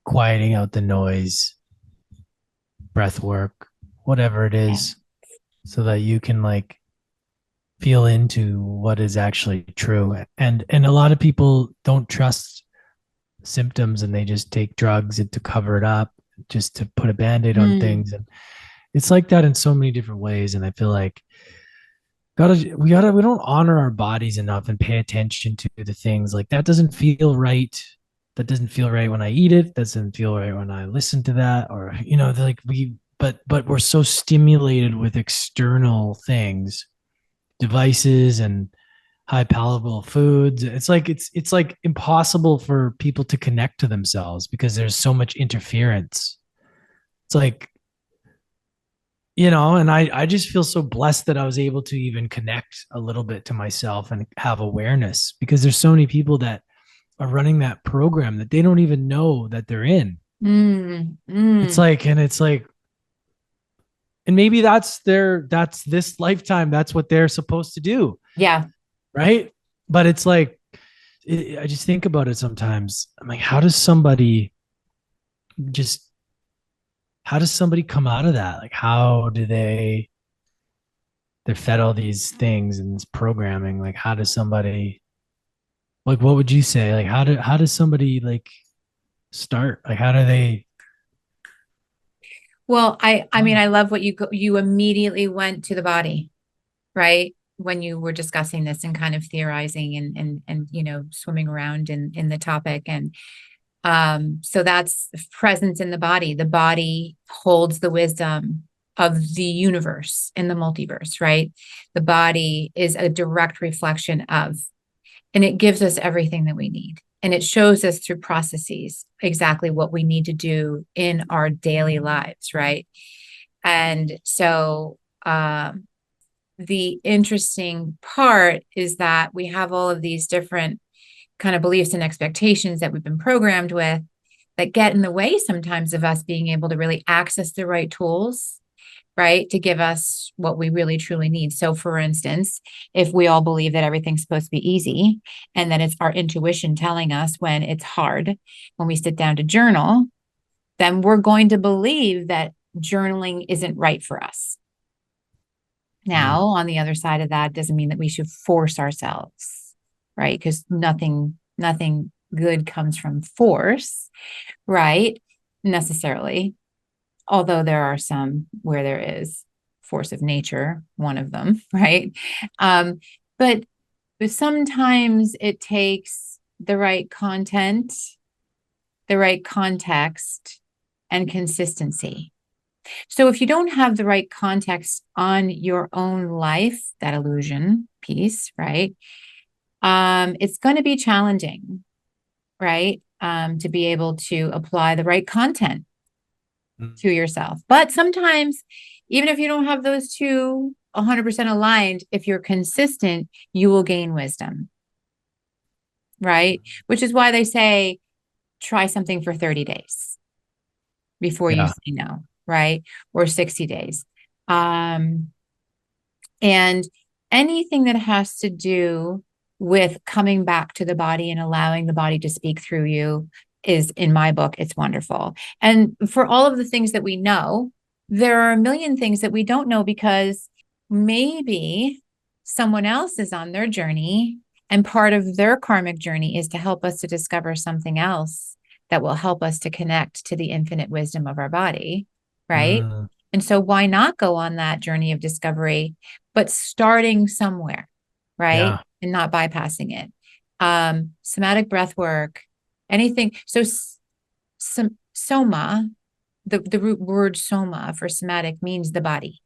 quieting out the noise, breath work, whatever it Yeah. is, so that you can like feel into what is actually true. And a lot of people don't trust symptoms and they just take drugs to cover it up, just to put a band-aid on Mm. things. And it's like that in so many different ways. And I feel like we don't honor our bodies enough and pay attention to the things like that. Doesn't feel right. That doesn't feel right when I eat it. Doesn't feel right when I listen to that. Or like but we're so stimulated with external things, devices and high palatable foods. It's like impossible for people to connect to themselves because there's so much interference. It's like, and I just feel so blessed that I was able to even connect a little bit to myself and have awareness, because there's so many people that are running that program that they don't even know that they're in. Mm. It's Mm. like, and it's like, and maybe that's this lifetime, that's what they're supposed to do, Yeah. right? But it's like, I just think about it sometimes. I'm like, just how does somebody come out of that? Like, how do they're fed all these things and this programming? Like, how does somebody, like, what would you say? Like, how does somebody like start? Like, how do they? Well, I mean, I love what you immediately went to the body, right? When you were discussing this and kind of theorizing and swimming around in the topic. And so that's presence in the body. The body holds the wisdom of the universe in the multiverse, right? The body is a direct reflection of, and it gives us everything that we need. And it shows us through processes exactly what we need to do in our daily lives, right? And so the interesting part is that we have all of these different kind of beliefs and expectations that we've been programmed with that get in the way sometimes of us being able to really access the right tools, right, to give us what we really truly need. So for instance, if we all believe that everything's supposed to be easy and that it's our intuition telling us when it's hard, when we sit down to journal, then we're going to believe that journaling isn't right for us. Now, Mm. on the other side of that doesn't mean that we should force ourselves, right? Because nothing good comes from force, right? Necessarily. Although there are some where there is force of nature, one of them, right? Um, but sometimes it takes the right content, the right context, and consistency. So if you don't have the right context on your own life, that illusion piece, right? It's going to be challenging, right? To be able to apply the right content Mm. to yourself. But sometimes, even if you don't have those two 100% aligned, if you're consistent, you will gain wisdom. right? Which is why they say try something for 30 days before you Yeah. say no, right? Or 60 days. Um, and anything that has to do with coming back to the body and allowing the body to speak through you is, in my book, it's wonderful. And for all of the things that we know, there are a million things that we don't know because maybe someone else is on their journey and part of their karmic journey is to help us to discover something else that will help us to connect to the infinite wisdom of our body, right? Mm, And so why not go on that journey of discovery, but starting somewhere, right? yeah. And not bypassing it. Somatic breath work, anything. So soma, the root word soma for somatic means the body,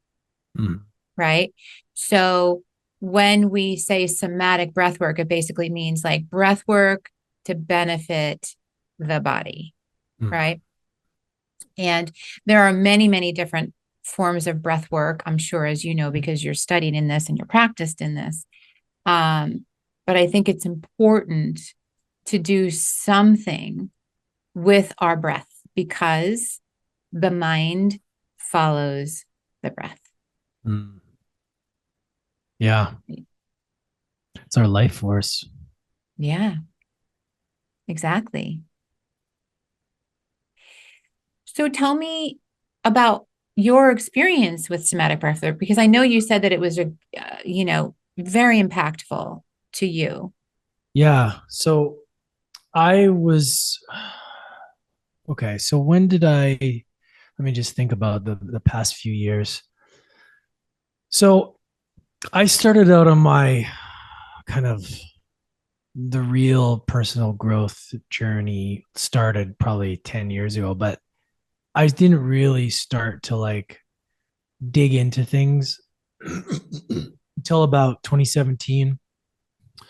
Mm, right? So when we say somatic breath work, it basically means like breath work to benefit the body, mm, right? And there are many, many different forms of breath work, I'm sure, as you know, because you're studied in this and you're practiced in this. But I think it's important to do something with our breath because the mind follows the breath. mm. Yeah. It's our life force. Yeah, exactly. So tell me about your experience with somatic breath work, because I know you said that it was, very impactful to you. Yeah. So I was okay. So when did let me just think about the past few years. So I started out on my kind of the real personal growth journey started probably 10 years ago, but I didn't really start to like dig into things until about 2017.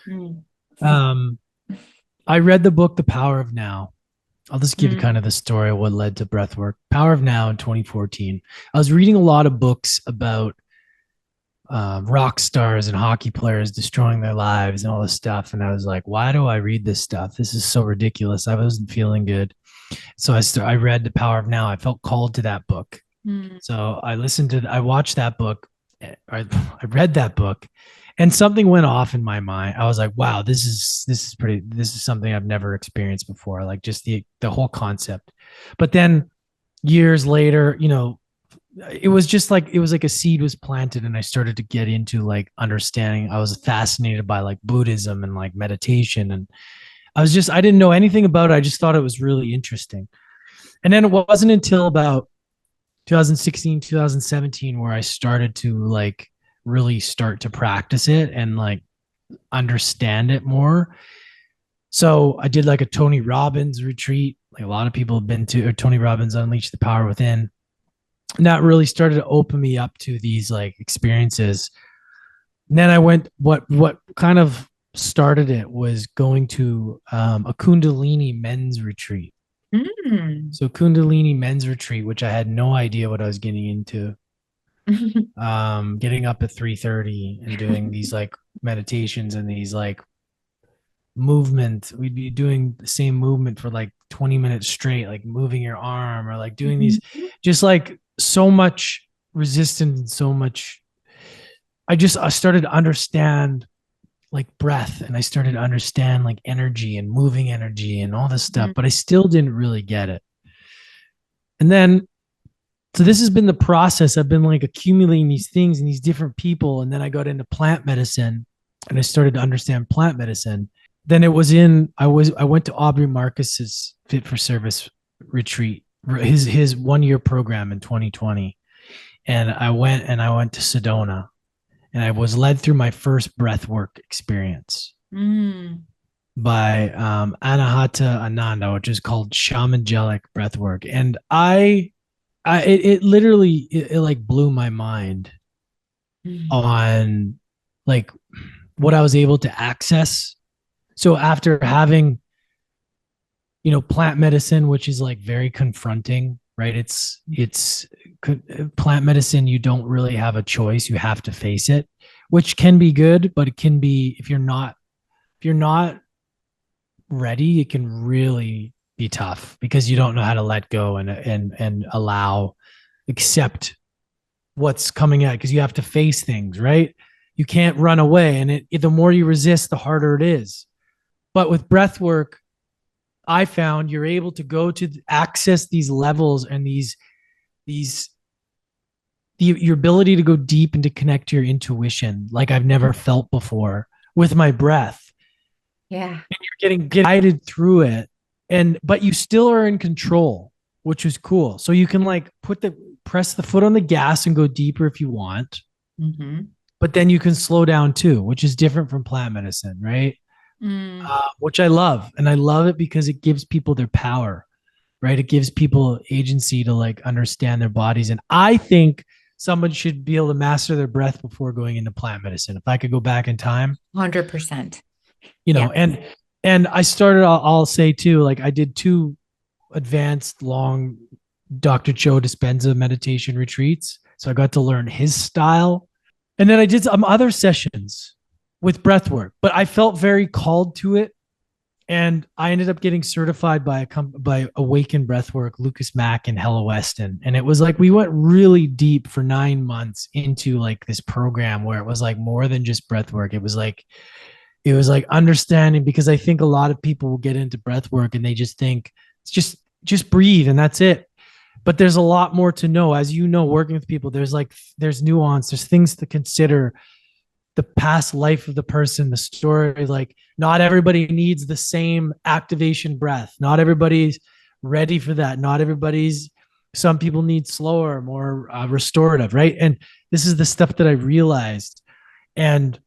Mm. Um, I read the book The Power of Now. I'll just give you kind Mm. of the story of what led to breathwork. Power of Now in 2014. I was reading a lot of books about rock stars and hockey players destroying their lives and all this stuff. And I was like, why do I read this stuff? This is so ridiculous. I wasn't feeling good. So I read The Power of Now. I felt called to that book. Mm. So I watched that book. I read that book and something went off in my mind. I was like, wow, this is something I've never experienced before. Like just the whole concept. But then years later, it was like a seed was planted and I started to get into like understanding. I was fascinated by like Buddhism and like meditation. And I didn't know anything about it. I just thought it was really interesting. And then it wasn't until about 2016, 2017 where I started to like really start to practice it and like understand it more. So I did like a Tony Robbins retreat. Like a lot of people have been to, or Tony Robbins Unleash the Power Within. And that really started to open me up to these like experiences. And then I went, what kind of started it was going to a Kundalini men's retreat. Mm. So Kundalini men's retreat, which I had no idea what I was getting into. Getting up at 3:30 and doing these like meditations and these like movement. We'd be doing the same movement for like 20 minutes straight, like moving your arm or like doing these, just like so much resistance and so much. I started to understand like breath and I started to understand like energy and moving energy and all this stuff, but I still didn't really get it. And then so this has been the process. I've been like accumulating these things and these different people. And then I got into plant medicine and I started to understand plant medicine. Then I went to Aubrey Marcus's Fit for Service retreat, his 1 year program in 2020. And I went to Sedona and I was led through my first breath work experience Mm. by Anahata Ananda, which is called shamangelic breath work. And it literally it like blew my mind Mm. on like what I was able to access. So after having, plant medicine, which is like very confronting, right? It's plant medicine. You don't really have a choice. You have to face it, which can be good, but it can be if you're not ready, it can really be tough because you don't know how to let go and allow, accept what's coming at, because you have to face things, right? You can't run away, and the more you resist, the harder it is. But with breath work, I found you're able to go to access these levels and these your ability to go deep and to connect to your intuition like I've never felt before with my breath. Yeah. And you're getting guided through it, and but you still are in control, which is cool. So you can like press the foot on the gas and go deeper if you want, Mm-hmm. but then you can slow down too, which is different from plant medicine, right? Mm, Which I love. And I love it because it gives people their power, right? It gives people agency to like understand their bodies. And I think someone should be able to master their breath before going into plant medicine. If I could go back in time, 100%. you Yeah. know, and I started, I'll say too, like I did 2 advanced long Dr. Joe Dispenza meditation retreats. So I got to learn his style. And then I did some other sessions with breath work, but I felt very called to it. And I ended up getting certified by Awaken Breathwork, Lucas Mack and Hella Weston. And it was like we went really deep for 9 months into like this program where it was like more than just breathwork. It was like understanding, because I think a lot of people will get into breathwork and they just think it's just breathe and that's it. But there's a lot more to know. As you know, working with people, there's nuance, there's things to consider, the past life of the person, the story. Like, not everybody needs the same activation breath. Not everybody's ready for that. Some people need slower, more restorative, right? And this is the stuff that I realized. And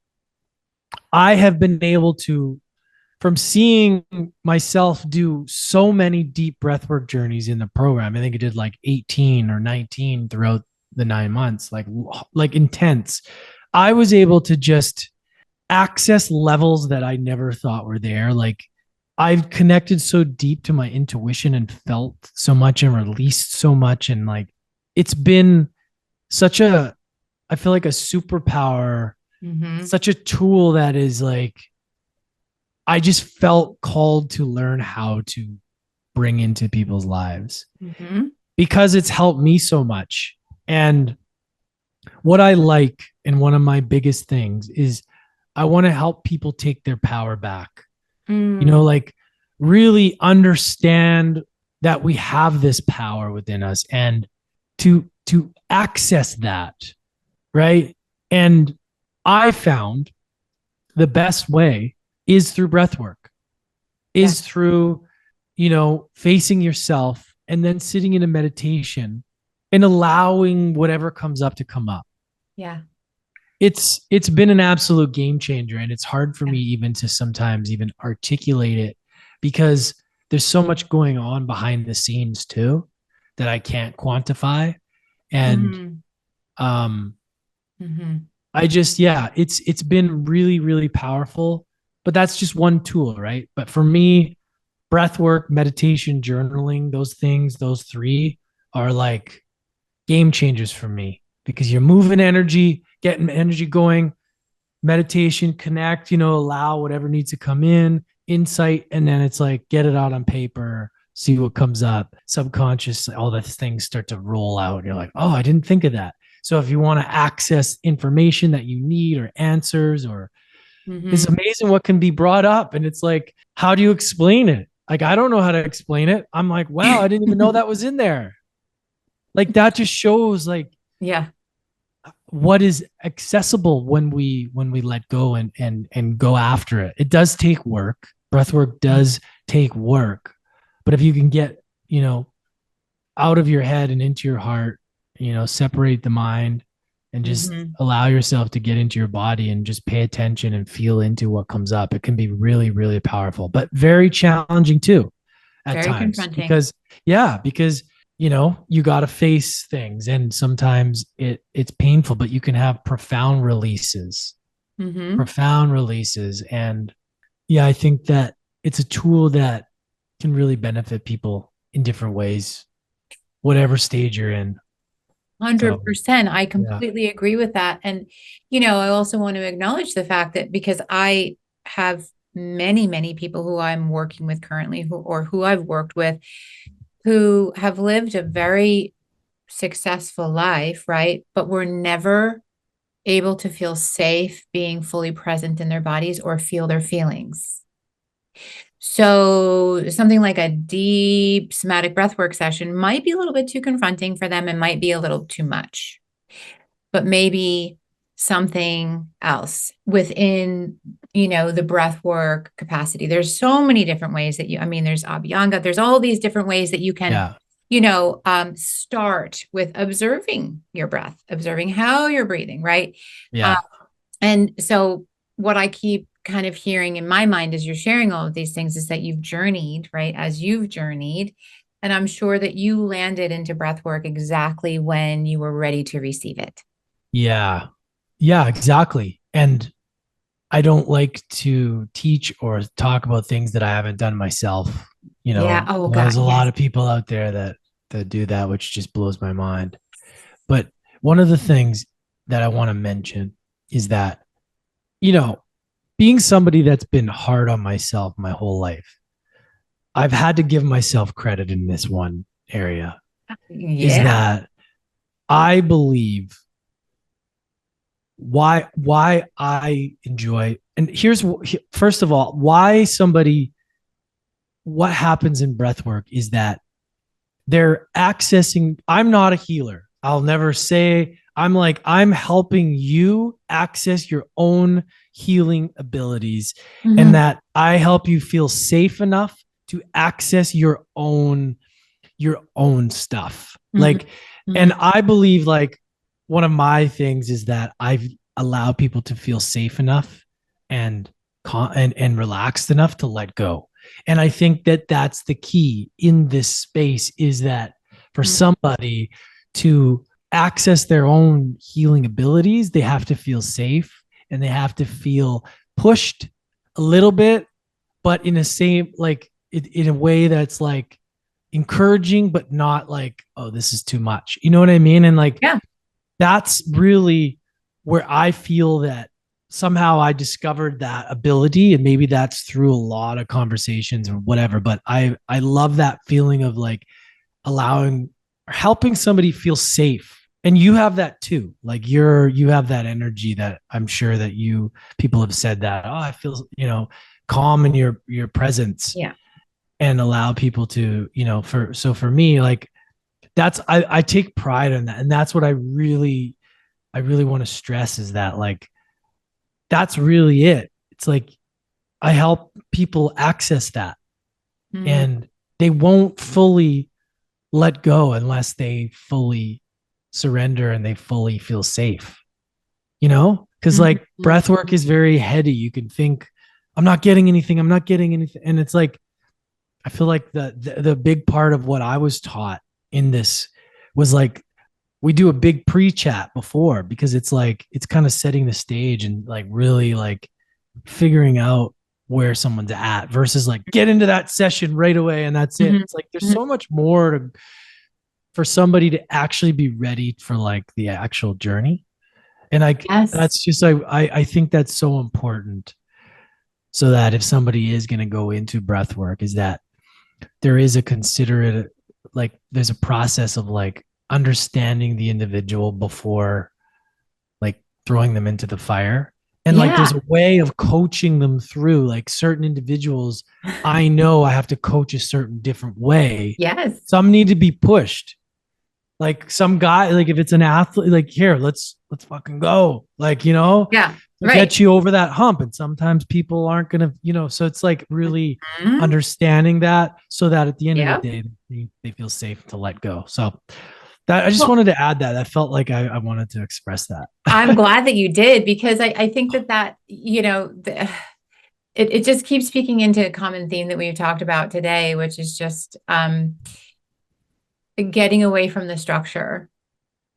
I have been able to, from seeing myself do so many deep breathwork journeys in the program. I think I did like 18 or 19 throughout the 9 months, like intense. I was able to just access levels that I never thought were there. Like, I've connected so deep to my intuition and felt so much and released so much. And like, it's been such a, I feel like a superpower, Mm-hmm. such a tool that is like, I just felt called to learn how to bring into people's lives Mm-hmm. because it's helped me so much. And what I like, and one of my biggest things is I want to help people take their power back. Mm, Like really understand that we have this power within us and to access that, right? And I found the best way is through breath work, yeah. is through, facing yourself and then sitting in a meditation and allowing whatever comes up to come up. Yeah. It's been an absolute game changer, and it's hard for Yeah. me even to sometimes even articulate it because there's so much going on behind the scenes too that I can't quantify. And Mm, um mm-hmm. I just, yeah, it's been really really powerful, but that's just one tool, right? But for me, breath work, meditation, journaling, those things, those 3 are like game changers for me because you're moving energy, getting energy going, meditation, connect, allow whatever needs to come in, insight, and then it's like get it out on paper, see what comes up, subconscious, all those things start to roll out. You're like, oh, I didn't think of that. So if you want to access information that you need or answers, or it's Mm-hmm. amazing what can be brought up. And it's like, how do you explain it? Like, I don't know how to explain it. I'm like, wow, I didn't even know that was in there. Like, that just shows like Yeah. what is accessible when we let go and go after it. It does take work. Breathwork does take work, but if you can get, out of your head and into your heart, separate the mind and just Mm-hmm. allow yourself to get into your body and just pay attention and feel into what comes up, it can be really really powerful, but very challenging too at Very times confronting. because, yeah, because you got to face things, and sometimes it's painful, but you can have Mm-hmm. profound releases. And yeah, I think that it's a tool that can really benefit people in different ways, whatever stage you're in. So 100%. I yeah. completely agree with that. And, I also want to acknowledge the fact that because I have many, many people who I'm working with currently, who I've worked with, who have lived a very successful life, right? But were never able to feel safe being fully present in their bodies or feel their feelings. So something like a deep somatic breathwork session might be a little bit too confronting for them and might be a little too much, but maybe something else within, the breath work capacity. There's so many different ways that there's abhyanga, there's all these different ways that you can, Yeah. start with observing your breath, observing how you're breathing, right? Uh, Yeah. and so what I keep kind of hearing in my mind as you're sharing all of these things is that you've journeyed, right? As you've journeyed. And I'm sure that you landed into breath work exactly when you were ready to receive it. Yeah. Yeah, exactly. And I don't like to teach or talk about things that I haven't done myself. Yeah. Oh God. There's a lot Yes. of people out there that do that, which just blows my mind. But one of the things that I want to mention is that, you know, being somebody that's been hard on myself my whole life, I've had to give myself credit in this one area is Yeah. that I believe why I enjoy, and here's first of all why somebody, what happens in breath work is that they're accessing, I'm not a healer, I'll never say, I'm helping you access your own healing abilities, and Hmm. that I help you feel safe enough to access your own stuff. Hmm. Like, and Hmm. I believe like one of my things is that I've allowed people to feel safe enough and and relaxed enough to let go. And I think that that's the key in this space is that for somebody to access their own healing abilities, they have to feel safe and they have to feel pushed a little bit, but in a same like in a way that's like encouraging, but not like, oh, this is too much. You know what I mean? And like, Yeah. that's really where I feel that somehow I discovered that ability. And maybe that's through a lot of conversations or whatever. But I love that feeling of like allowing, helping somebody feel safe. And you have that too. Like you have that energy that I'm sure that people have said that, oh, I feel, calm in your presence, Yeah. and allow people to, for me, like that's, I take pride in that. And that's what I really want to stress is that like, that's really it. It's like, I help people access that, Mm-hmm. and they won't fully let go unless they fully surrender and they fully feel safe, because like Mm-hmm. breath work is very heady. You can think, I'm not getting anything. I'm not getting anything. And it's like, I feel like the big part of what I was taught in this was like, we do a big pre-chat before, because it's like it's kind of setting the stage and like really like figuring out where someone's at versus like get into that session right away and that's it. It's like there's Hmm. so much more for somebody to actually be ready for like the actual journey. And like Yes. that's just I think that's so important, so that if somebody is going to go into breath work, is that there is a considerate, like there's a process of like understanding the individual before like throwing them into the fire, and like there's Yeah. a way of coaching them through, like certain individuals I know I have to coach a certain different way. Yes. Some need to be pushed, like some guy, like if it's an athlete, like here, let's fucking go, like Yeah. to Right. get you over that hump. And sometimes people aren't gonna, so it's like really Mhm. understanding that, so that at the end of the Yeah. day they feel safe to let go. So that I just Well, wanted to add that. I felt like I wanted to express that. I'm glad that you did because I think that, it just keeps speaking into a common theme that we've talked about today, which is just getting away from the structure,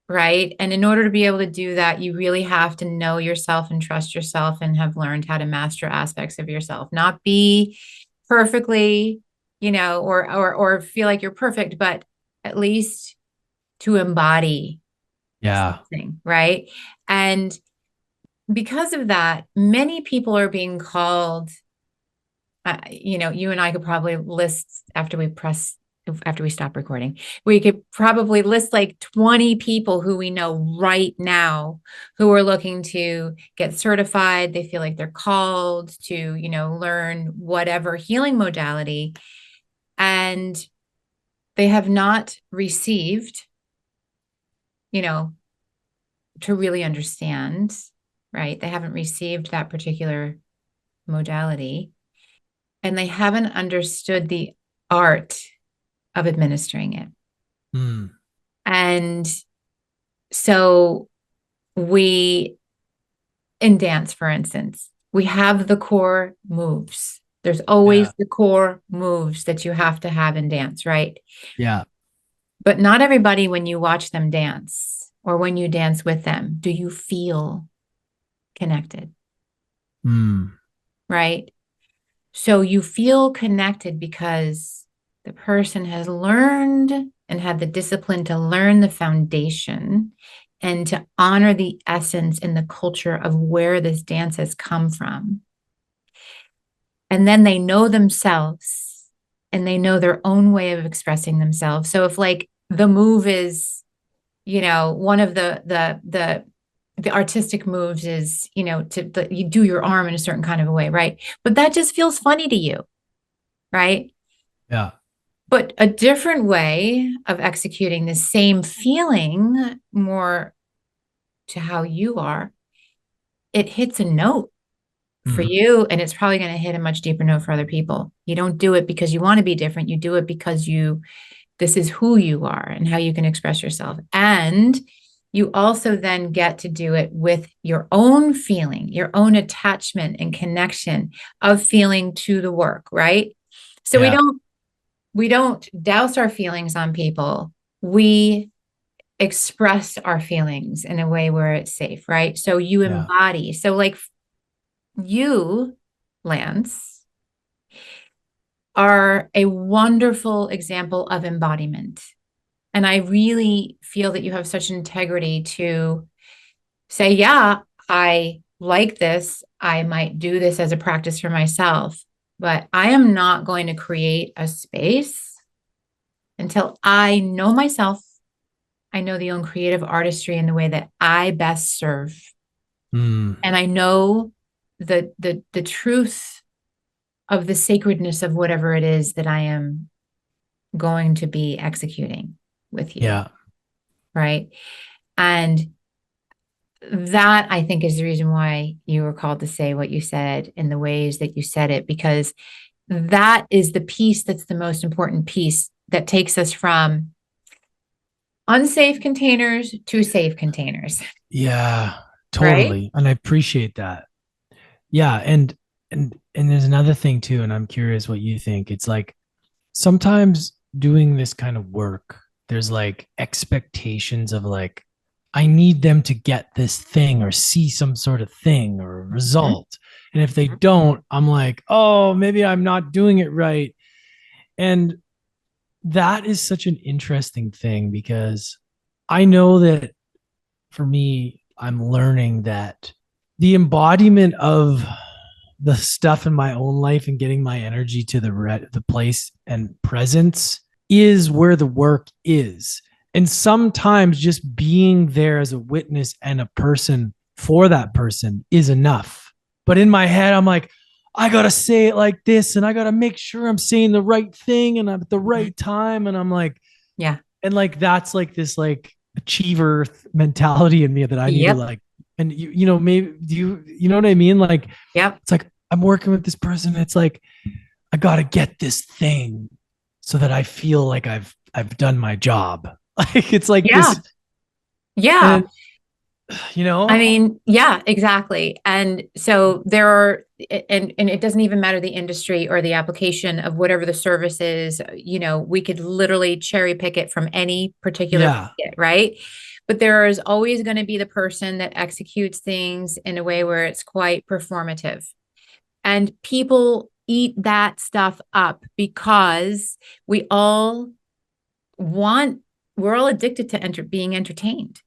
right? And in order to be able to do that, you really have to know yourself and trust yourself and have learned how to master aspects of yourself, not be perfectly, or feel like you're perfect, but at least to embody Yeah. something, right? And because of that, many people are being called you and I could probably list after we stop recording, we could probably list like 20 people who we know right now who are looking to get certified. They feel like they're called to, learn whatever healing modality. And they have not received, to really understand, right? They haven't received that particular modality, and they haven't understood the art of administering it. Mm. And so in dance, for instance, we have the core moves. There's always Yeah. the core moves that you have to have in dance, right? Yeah. But not everybody, when you watch them dance or when you dance with them, do you feel connected, Mm. right? So you feel connected because the person has learned and had the discipline to learn the foundation and to honor the essence and the culture of where this dance has come from. And then they know themselves and they know their own way of expressing themselves. So if like the move is, one of the artistic moves is, you do your arm in a certain kind of a way, right? But that just feels funny to you, right? Yeah. But a different way of executing the same feeling, more to how you are, it hits a note for Mm. you, and it's probably going to hit a much deeper note for other people. You don't do it because you want to be different. You do it because this is who you are and how you can express yourself. And you also then get to do it with your own feeling, your own attachment and connection of feeling to the work, right? So Yeah. we don't douse our feelings on people. We express our feelings in a way where it's safe, right? So you Yeah. embody. So like you, Lance, are a wonderful example of embodiment. And I really feel that you have such integrity to say, yeah, I like this. I might do this as a practice for myself, but I am not going to create a space until I know myself. I know the own creative artistry in the way that I best serve. Mm. And I know the truth of the sacredness of whatever it is that I am going to be executing with you. Yeah. Right. And that, I think, is the reason why you were called to say what you said in the ways that you said it, because that is the piece that's the most important piece that takes us from unsafe containers to safe containers. Yeah. Right. Totally. And I appreciate that. Yeah. And there's another thing too, and I'm curious what you think. It's like sometimes doing this kind of work, there's like expectations of like, I need them to get this thing or see some sort of thing or a Mhm. result. And if they don't, I'm like, oh, maybe I'm not doing it right. And that is such an interesting thing because I know that for me, I'm learning that the embodiment of the stuff in my own life and getting my energy to the place and presence is where the work is. And sometimes just being there as a witness and a person for that person is enough. But in my head, I'm like, I got to say it like this and I got to make sure I'm saying the right thing and I'm at the right time. And I'm like, Yeah. and like, that's like this like achiever mentality in me that I need to Yep. like, and maybe you know what I mean? Like, Yep. it's like, I'm working with this person. It's like, I got to get this thing so that I feel like I've done my job. Like it's like Yeah. this, Yeah. and you I know, mean, yeah, exactly. And so there are, and it doesn't even matter the industry or the application of whatever the service is, we could literally cherry pick it from any particular yeah, market, right? But there is always going to be the person that executes things in a way where it's quite performative. And people eat that stuff up because we all we're all addicted to being entertained,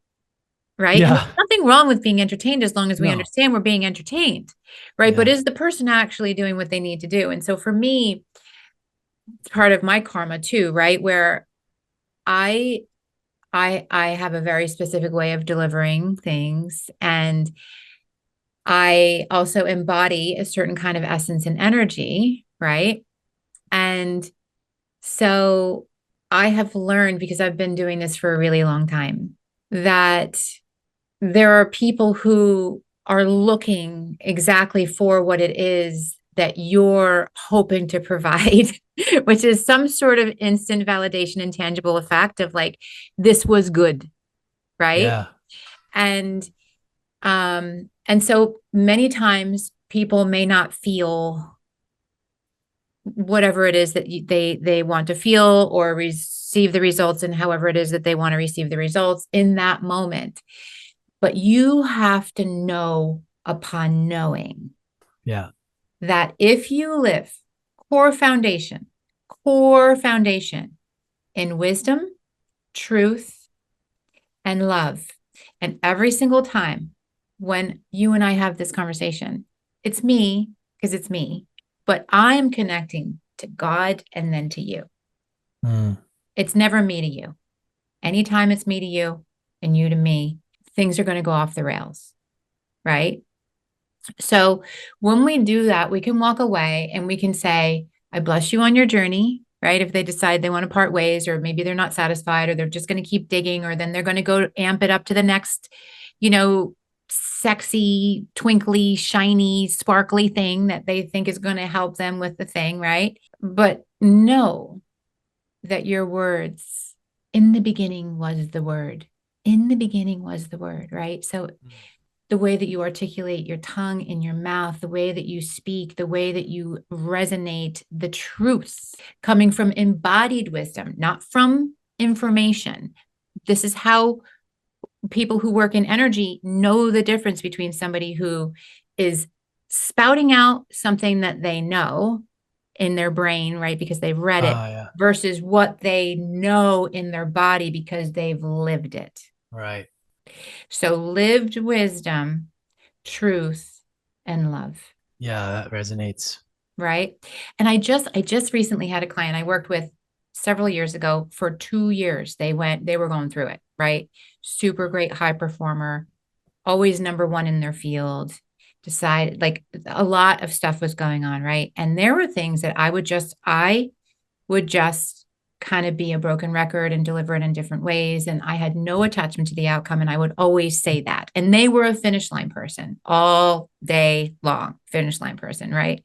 right? And yeah, there's nothing nothing wrong with being entertained as long as we No. understand we're being entertained, right? But Yeah. is the person actually doing what they need to do? And so for me, it's part of my karma too, right? Where I I have a very specific way of delivering things, and I also embody a certain kind of essence and energy, right? And so I have learned, because I've been doing this for a really long time, that there are people who are looking exactly for what it is that you're hoping to provide, which is some sort of instant validation and tangible effect of like, this was good, right? Yeah. And so many times people may not feel whatever it is that they want to feel, or receive the results, and however it is that they want to receive the results in that moment. But you have to know, upon knowing, Yeah. that if you live core foundation, core foundation in wisdom, truth, and love, and every single time when you and I have this conversation, it's me, because it's me, but I'm connecting to God and then to you. Mm. It's never me to you. Anytime it's me to you and you to me, things are going to go off the rails, right? So when we do that, we can walk away and we can say, I bless you on your journey, right? If they decide they want to part ways, or maybe they're not satisfied, or they're just going to keep digging, or then they're going to go amp it up to the next, you know, sexy, twinkly, shiny, sparkly thing that they think is going to help them with the thing, right? But know that your words, in the beginning was the word. In the beginning was the word, right? So the way that you articulate your tongue in your mouth, the way that you speak, the way that you resonate the truths coming from embodied wisdom, not from information. This is how people who work in energy know the difference between somebody who is spouting out something that they know in their brain, right? Because they've read it, Yeah. versus what they know in their body because they've lived it. Right. So lived wisdom, truth, and love. Yeah, that resonates. Right. And I just recently had a client I worked with several years ago for 2 years. They were going through it, right? Super great high performer, always number one in their field. Decided, like, a lot of stuff was going on, right? And there were things that I would just kind of be a broken record and deliver it in different ways. And I had no attachment to the outcome. And I would always say that. And they were a finish line person all day long, finish line person, right?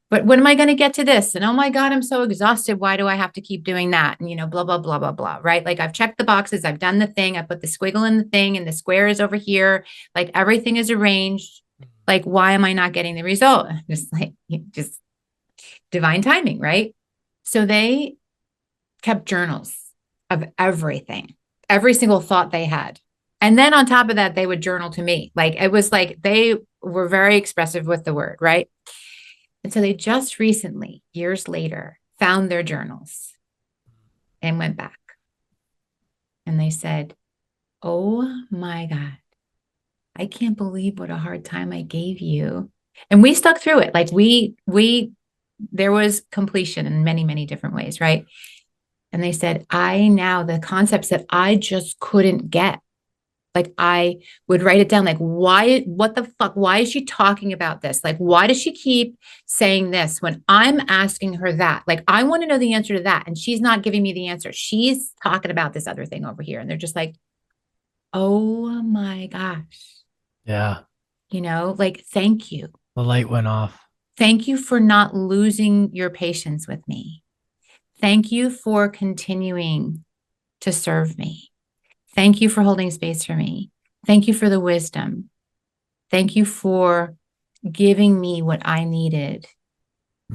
But when am I going to get to this? And oh my God, I'm so exhausted. Why do I have to keep doing that? And, blah, blah, blah, blah, blah, right? Like, I've checked the boxes. I've done the thing. I put the squiggle in the thing, and the square is over here. Like, everything is arranged. Like, why am I not getting the result? Just divine timing, right? So they kept journals of everything, every single thought they had. And then on top of that, they would journal to me. Like, it was like they were very expressive with the word, right? And so they just recently, years later, found their journals and went back. And they said, oh my God, I can't believe what a hard time I gave you. And we stuck through it. Like, there was completion in many, many different ways, right? And they said, the concepts that I just couldn't get, like, I would write it down, like, what the fuck? Why is she talking about this? Like, why does she keep saying this when I'm asking her that? Like, I want to know the answer to that. And she's not giving me the answer. She's talking about this other thing over here. And they're just like, oh my gosh, Yeah. like, thank you. The light went off. Thank you for not losing your patience with me. Thank you for continuing to serve me. Thank you for holding space for me. Thank you for the wisdom. Thank you for giving me what I needed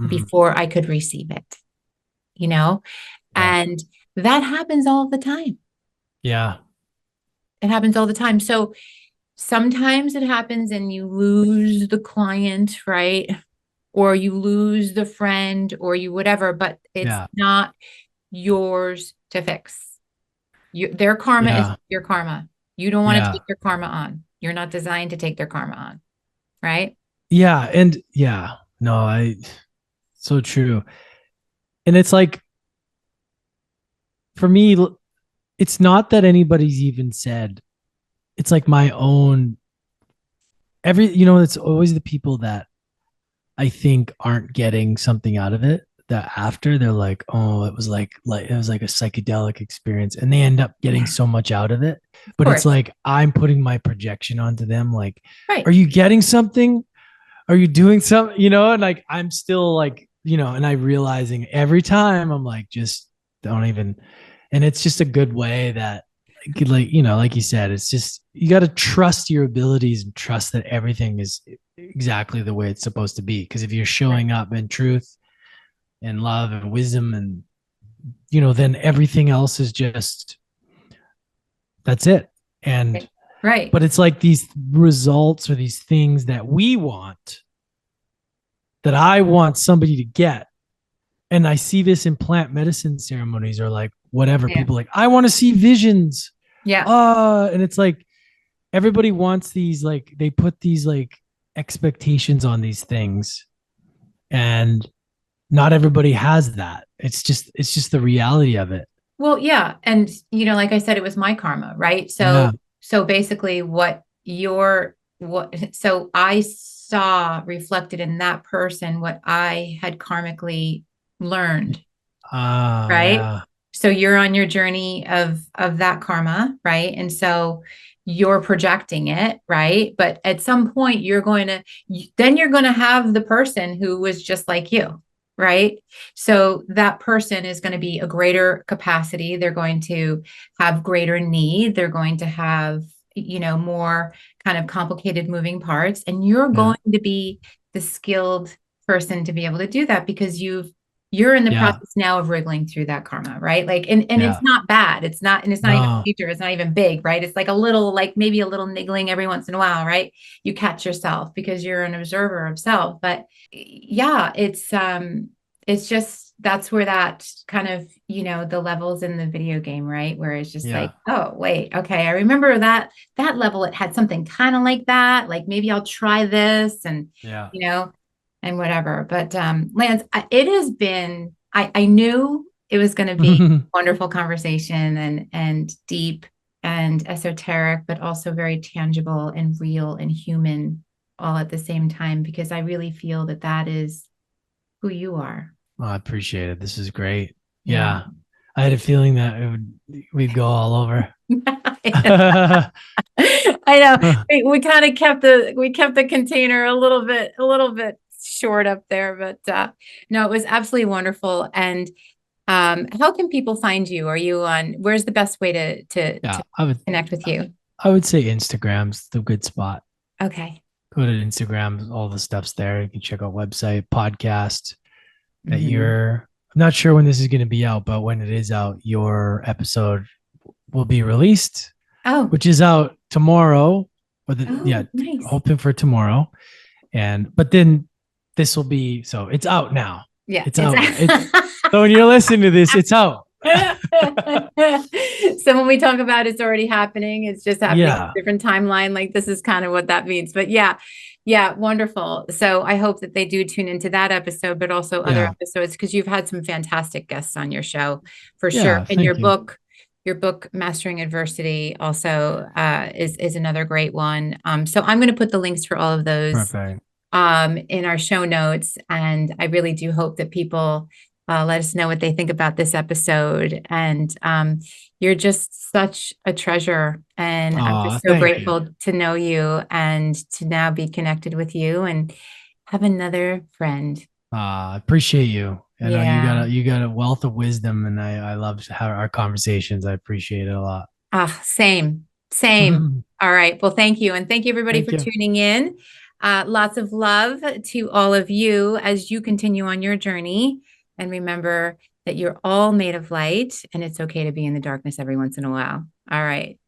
before I could receive it, you know? Yeah. And that happens all the time. Yeah. It happens all the time. So sometimes it happens and you lose the client, right? Or you lose the friend, or you whatever, but it's Yeah. not yours to fix. Their karma is Yeah. your karma. You don't want to Yeah. take your karma on. You're not designed to take their karma on, right? Yeah. And yeah, no, so true. And it's like, for me, it's not that anybody's even said, it's like my own, it's always the people that I think aren't getting something out of it, that after they're like, oh, it was like a psychedelic experience, and they end up getting Yeah, so much out of it. of But it's course. like I'm putting my projection onto them. Like, are Right. you getting something? Are you doing something? And like I'm still like, and I realizing every time I'm like, just don't even. And it's just a good way that, like, like you said, it's just, you got to trust your abilities and trust that everything is exactly the way it's supposed to be. Because if you're Right. showing up in truth and love and wisdom, and then everything else is just, that's it. And Right. Right. but it's like these results or these things that we want, that I want somebody to get. And I see this in plant medicine ceremonies, or like whatever. Yeah. People like, I want to see visions. Yeah. And it's like everybody wants these, like they put these like expectations on these things, and not everybody has that. It's just the reality of it. Well, yeah. And, like I said, it was my karma, right? Yeah. So basically so I saw reflected in that person what I had karmically learned, right? Yeah. So you're on your journey of that karma, right? And so you're projecting it, right? But at some point then you're going to have the person who was just like you, right? So that person is going to be a greater capacity. They're going to have greater need. They're going to have, more kind of complicated moving parts. And you're Yeah. going to be the skilled person to be able to do that because you're in the Yeah. process now of wriggling through that karma, right? Like, and it's Yeah. not bad. And it's not even No. major. It's not even big, right? It's like a little, like maybe a little niggling every once in a while, right? You catch yourself because you're an observer of self. But yeah, it's just, that's where that kind of, the levels in the video game, right? Where it's just like, Yeah. oh, wait, okay. I remember that level, it had something kind of like that. Like maybe I'll try this and, Yeah. you know, and whatever. But Lance, it has been, I knew it was going to be a wonderful conversation and deep and esoteric, but also very tangible and real and human all at the same time, because I really feel that is who you are. Oh, I appreciate it. This is great. Yeah. Yeah. I had a feeling that we'd go all over. I know. We kind of kept the container a little bit short up there, but no, it was absolutely wonderful. And how can people find you? Where's the best way to Yeah, I would connect with you? I would say Instagram's the good spot. Okay. Go to Instagram, all the stuff's there. You can check out website, podcast that Hmm. I'm not sure when this is going to be out, but when it is out, your episode will be released, Oh, which is out tomorrow. Yeah, nice. hoping for tomorrow. But then this will be, so it's out now. Yeah, It's it's out. So when you're listening to this, it's out. so when we talk about it's already happening, it's just happening in Yeah. a different timeline. Like this is kind of what that means. But yeah, yeah, wonderful. So I hope that they do tune into that episode, but also other Yeah. episodes, because you've had some fantastic guests on your show for sure. Yeah. And Thank you. your book, Mastering Adversity, also is another great one. So I'm going to put the links for all of those Perfect. in our show notes. And I really do hope that people let us know what they think about this episode. And you're just such a treasure. And I'm Oh, just so thank you. grateful to know you and to now be connected with you and have another friend. I appreciate you. I know Yeah. you got a wealth of wisdom, and I love how our conversations. I appreciate it a lot. Ah, same, same. All right. Well, thank you. And thank you, everybody, Thank for you. tuning in. Lots of love to all of you as you continue on your journey. And remember that you're all made of light, and it's okay to be in the darkness every once in a while. All right.